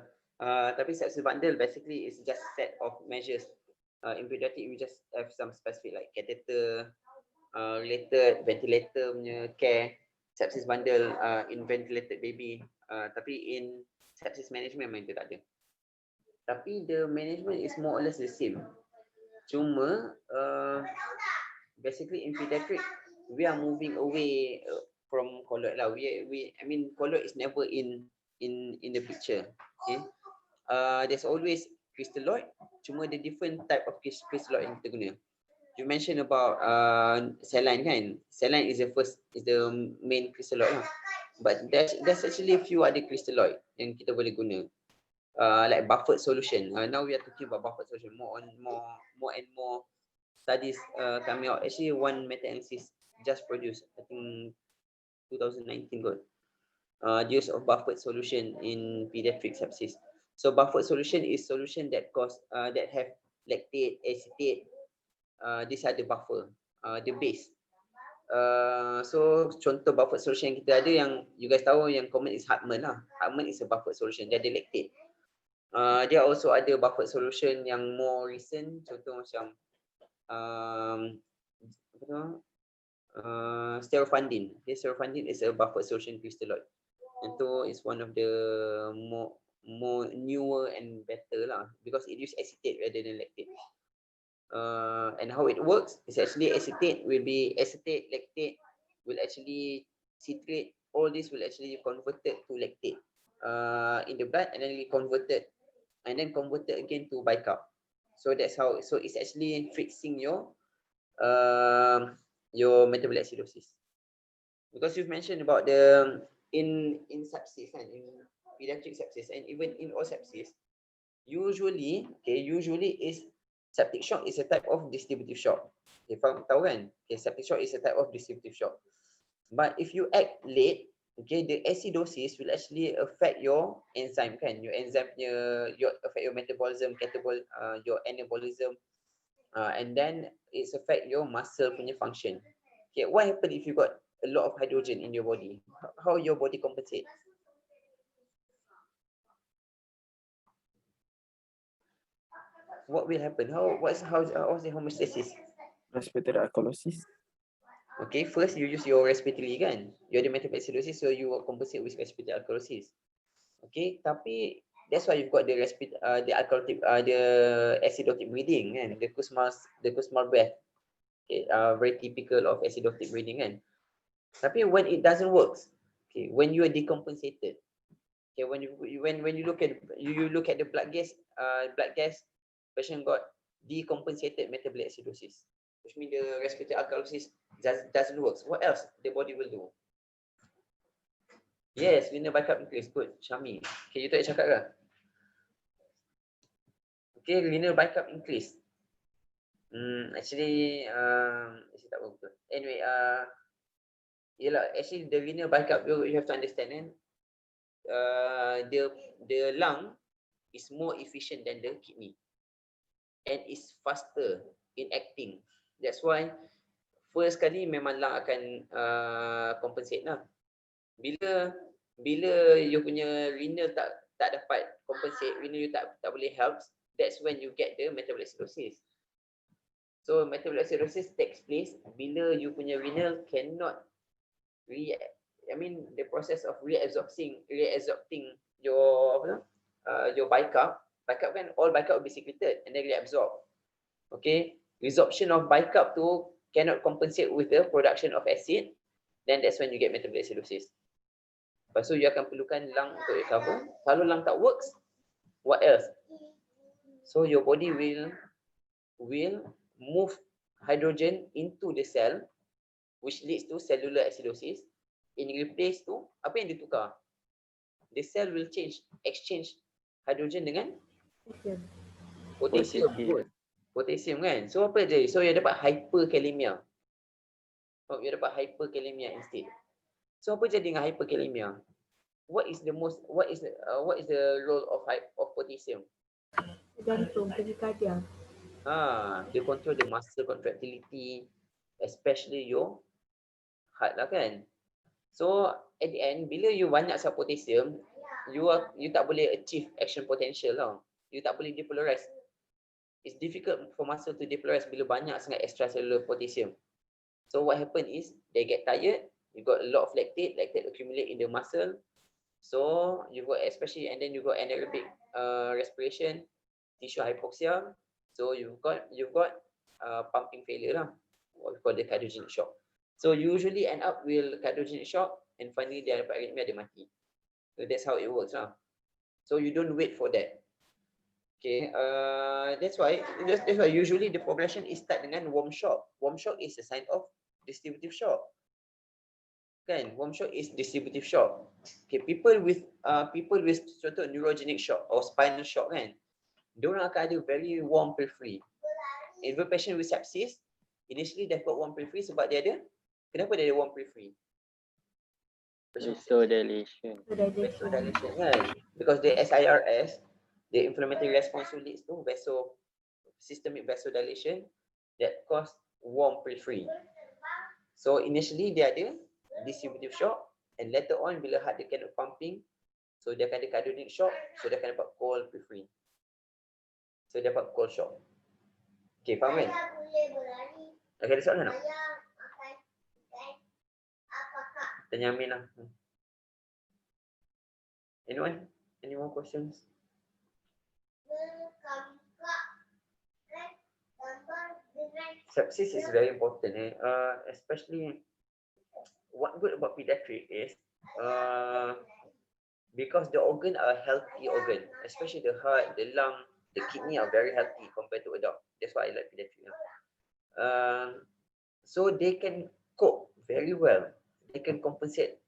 Tapi sepsis bundle basically is just set of measures. In pediatric we just have some specific like catheter related ventilator punya care, sepsis bundle in ventilated baby. Tapi in sepsis management memang itu tak ada. Tapi the management is more or less the same. Cuma basically in pediatric we are moving away from colloid lah. I mean colloid is never in the picture. Okay. There's always crystalloid. Cuma the different type of crystalloid yang kita guna. You mentioned about saline kan? Saline is the main crystalloid lah. But there's actually a few other crystalloid yang kita boleh guna. Like buffered solution. Now we are talking about buffered solution. More and more studies coming out. Actually, one meta-analysis just produced, I think 2019 got use of buffered solution in pediatric sepsis. So buffered solution is solution that have lactate, acetate. These are the buffer, the base. So contoh buffered solution yang kita ada yang you guys tahu yang common is Hartmann lah. Hartmann is a buffered solution. Dia ada lactate. Dia also ada buffered solution yang more recent. Contoh macam sterofundin. Sterofundin is a buffered solution crystalloid. Itu is one of the more newer and better lah because it use acetate rather than lactate. And how it works is actually acetate, lactate will actually citrate. All this will actually converted to lactate in the blood, and then converted again to bicarb. So that's how. So it's actually fixing your metabolic acidosis. Because you've mentioned about the in sepsis and in pediatric sepsis and even in all sepsis, usually is septic shock is a type of distributive shock. Okay, tahu kan? Okay, septic shock is a type of distributive shock. But if you act late, okay, the acidosis will actually affect your enzyme kan? Your enzyme affect your metabolism, your anabolism, and then it's affect your muscle punya function. Okay, what happen if you got a lot of hydrogen in your body? How your body compensate? What will happen? How's the homeostasis? Respiratory alkalosis. Okay, first you use your respiratory kan? You ada metabolic acidosis, so you will compensate with respiratory alkalosis. Okay, tapi that's why you've got the acidotic breathing kan? The Kussmaul breath. Okay, very typical of acidotic breathing kan? Tapi when it doesn't work, okay, when you are decompensated, Okay, when you look at you look at the blood gas, patient got decompensated metabolic acidosis, which means the respiratory alkalosis doesn't work. What else the body will do? Yes, renal backup increase. Good, Syami. Okay, you tak cakap ke? Okay, renal backup increase. Actually tak betul. Anyway, actually the renal backup you have to understand, kan? The lung is more efficient than the kidney and is faster in acting. That's why first kali memang lung akan compensate lah. Bila you punya renal tak dapat compensate, renal you tak boleh help, that's when you get the metabolic acidosis. So metabolic acidosis takes place bila you punya renal cannot the process of reabsorbing your bicarb kan, all bicarb will be secreted and then reabsorb. Okay, resorption of bicarb tu cannot compensate with the production of acid, then that's when you get metabolic acidosis. Lepas tu you akan perlukan lung untuk recover. Kalau lung tak works, what else? So your body will move hydrogen into the cell, which leads to cellular acidosis. In replace tu, apa yang ditukar? The cell will exchange hydrogen dengan potassium. Good. Potassium kan. So apa jadi? So you dapat hyperkalemia. You dapat hyperkalemia instead. So apa jadi dengan hyperkalemia? What is the role of potassium? Jantung, tadikardia. They control the muscle contractility, especially your heart lah kan. So at the end, bila you banyak sangat potassium, you tak boleh achieve action potential lah. You tak boleh depolarize. It's difficult for muscle to depolarize bila banyak sangat extracellular potassium. So what happen is they get tired. You got a lot of lactate accumulate in the muscle. So you got and then you got anaerobic respiration, tissue hypoxia. So you've got pumping failure lah, what we call the cardiogenic shock. So usually end up with cardiogenic shock and finally dia dapat arrhythmia, dia mati. So that's how it works lah. So you don't wait for that. Okay, that's why usually the progression is start dengan warm shock. Warm shock is a sign of distributive shock. Kan, warm shock is distributive shock. Okay, people with contoh neurogenic shock or spinal shock kan, diorang akan ada very warm periphery. If a patient with sepsis, initially they've got warm periphery sebab dia ada, kenapa dia ada warm periphery? Vasodilation Kan? Because the SIRS, the inflammatory response leads to systemic vasodilation that cause warm periphery. So initially dia ada distributive shock, and later on bila heart dia cannot pumping, so dia akan ada cardiogenic shock, so dia akan dapat cold periphery. So dia dapat cold shock. Okay, faham kan? Okay, ada soalan tak? Tanya Amin lah. Anyone? Any more questions? Sepsis is very important, especially what good about pediatric is because the organ are healthy organ, especially the heart, the lung, the kidney are very healthy compared to adult. That's why I like pediatric. So they can cope very well. They can compensate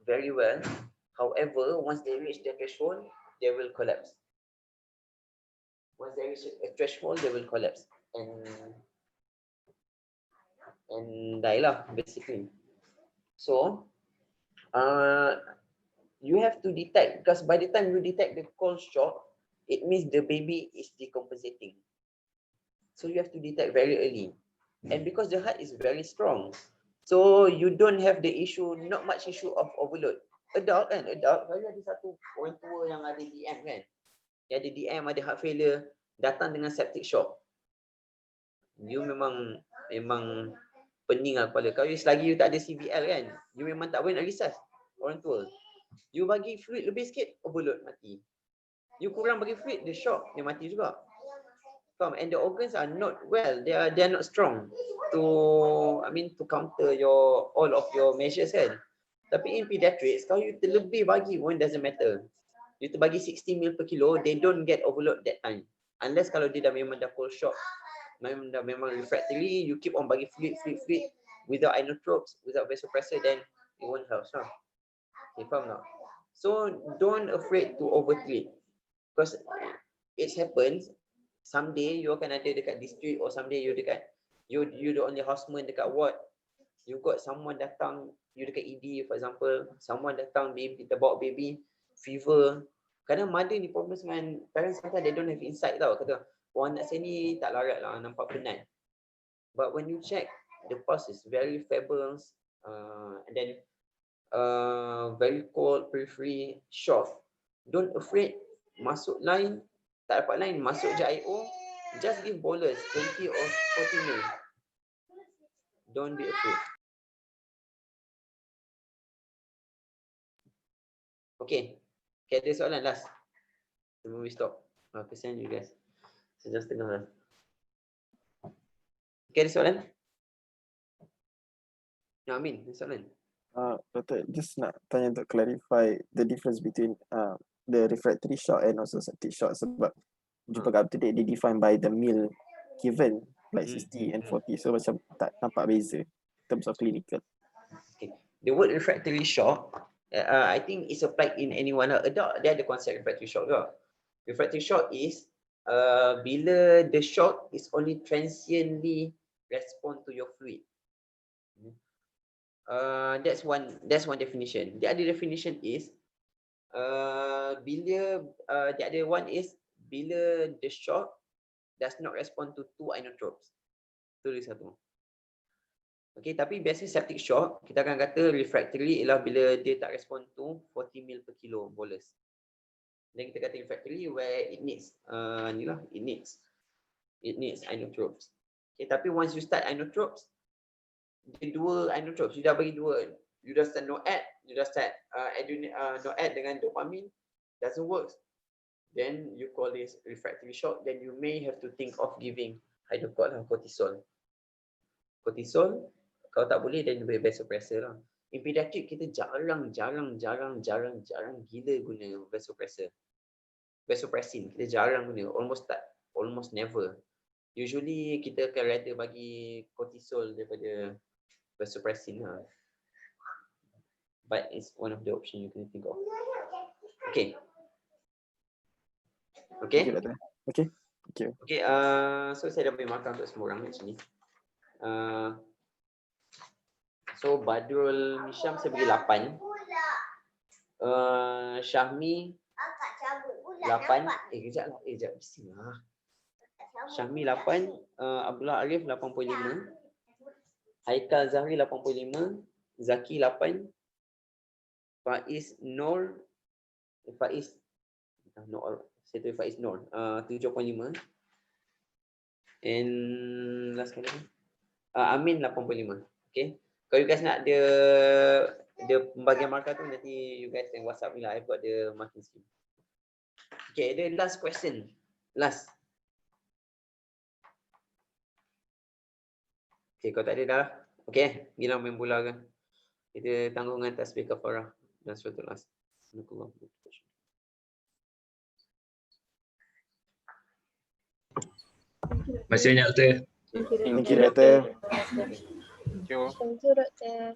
very well. However, once they reach the threshold, they will collapse. Once they reach a threshold, they will collapse and die lah, basically. So, you have to detect, because by the time you detect the cold shock, it means the baby is decompensating. So you have to detect very early. And because the heart is very strong, so you don't have the issue, not much issue of overload. Adult, kalau ada satu orang tua yang ada DM kan, yang ada DM, ada heart failure, datang dengan septic shock, you memang pening lah kepala. Kalau selagi you tak ada CVL kan, you memang tak boleh nak resusc orang tua. You bagi fluid lebih sikit, overload, mati. You kurang bagi fluid, the shock, dia mati juga. And the organs are not well, they are not strong to counter all of your measures kan. Tapi in pediatrics, kalau you terlebih bagi pun doesn't matter. You terbagi 60 ml per kilo, they don't get overload that time. Unless kalau dia dah memang dah cold shock, memang refractory, you keep on bagi fluid without inotropes, without vasopressor, then it won't help. So, okay, faham tak? So don't afraid to overtreat, because it happens. Someday you akan ada dekat district, or someday you dekat you the only houseman dekat ward. You got someone datang, you dekat ED for example, someone datang baby, kita bawa baby fever. Kadang mother ni problem dengan parents, sometimes they don't have insight tau. Kata, oh anak saya ni tak larat lah, nampak penat. But when you check, the pulse is very feeble, and then very cold, periphery, shock. Don't afraid, masuk line, tak dapat line, masuk je IO, just give bolus 20 or 40 ml. Don't be afraid. Okay, ada soalan last sebelum we stop. Kesian you guys, sejam setengah lah. Okay, ada soalan? Ya, Amin, ada soalan? Doktor, just nak tanya untuk clarify the difference between the refractory shock and also septic shock, sebab jumpa kat up to date, they define by the mil given like 60 and 40, so macam tak nampak beza in terms of clinical. Okay. The word refractory shock, I think is applied in anyone. Adult, dia ada konsep refractory shock juga. Refractory shock is bila the shock is only transiently respond to your fluid. That's one definition. The other definition is bila the other one is bila the shock does not respond to 2 inotropes. Itu dia satu. Okay, tapi biasa septic shock, kita akan kata refractory ialah bila dia tak respond to 40 ml per kilo bolus. Dan kita kata refractory where it needs it needs inotropes. Okay, tapi once you start inotropes, dia 2 inotropes, you dah bagi 2, you dah start NOAD, you dah start NOAD dengan dopamine, doesn't work, then you call this refractory shock. Then you may have to think of giving cortisol. Kalau tak boleh, then vasopressor lah. In pediatric, kita jarang gila guna vasopressor. Vasopressin, kita jarang guna, almost never. Usually, kita akan rather bagi cortisol daripada vasopressin lah. But it's one of the option you can think of. Okay. Okay? Okay. Okay. Okay, so saya dah beri markah untuk semua orang kat sini. So Badrul Misham saya bagi 8. Syahmi 8. Kejap lah. Bismillah. Syahmi 8. Abdullah Arif 85. Haikal Zahri 85. Zaki 8. Faiz Nur. Faiz Nur. 7.5. And last kali Amin 85. Okay. Kalau you guys nak dia pembagian markah tu, nanti you guys can WhatsApp me lah. I've got the marking scheme. Okay, the last question. Last. Okay, kalau tak ada dah. Okay, gila main bola kan. Kita tanggungan tasbih kafarah dan suratul as. Masih banyak doktor. Thank you, doktor. Thank you. Thank you, doktor.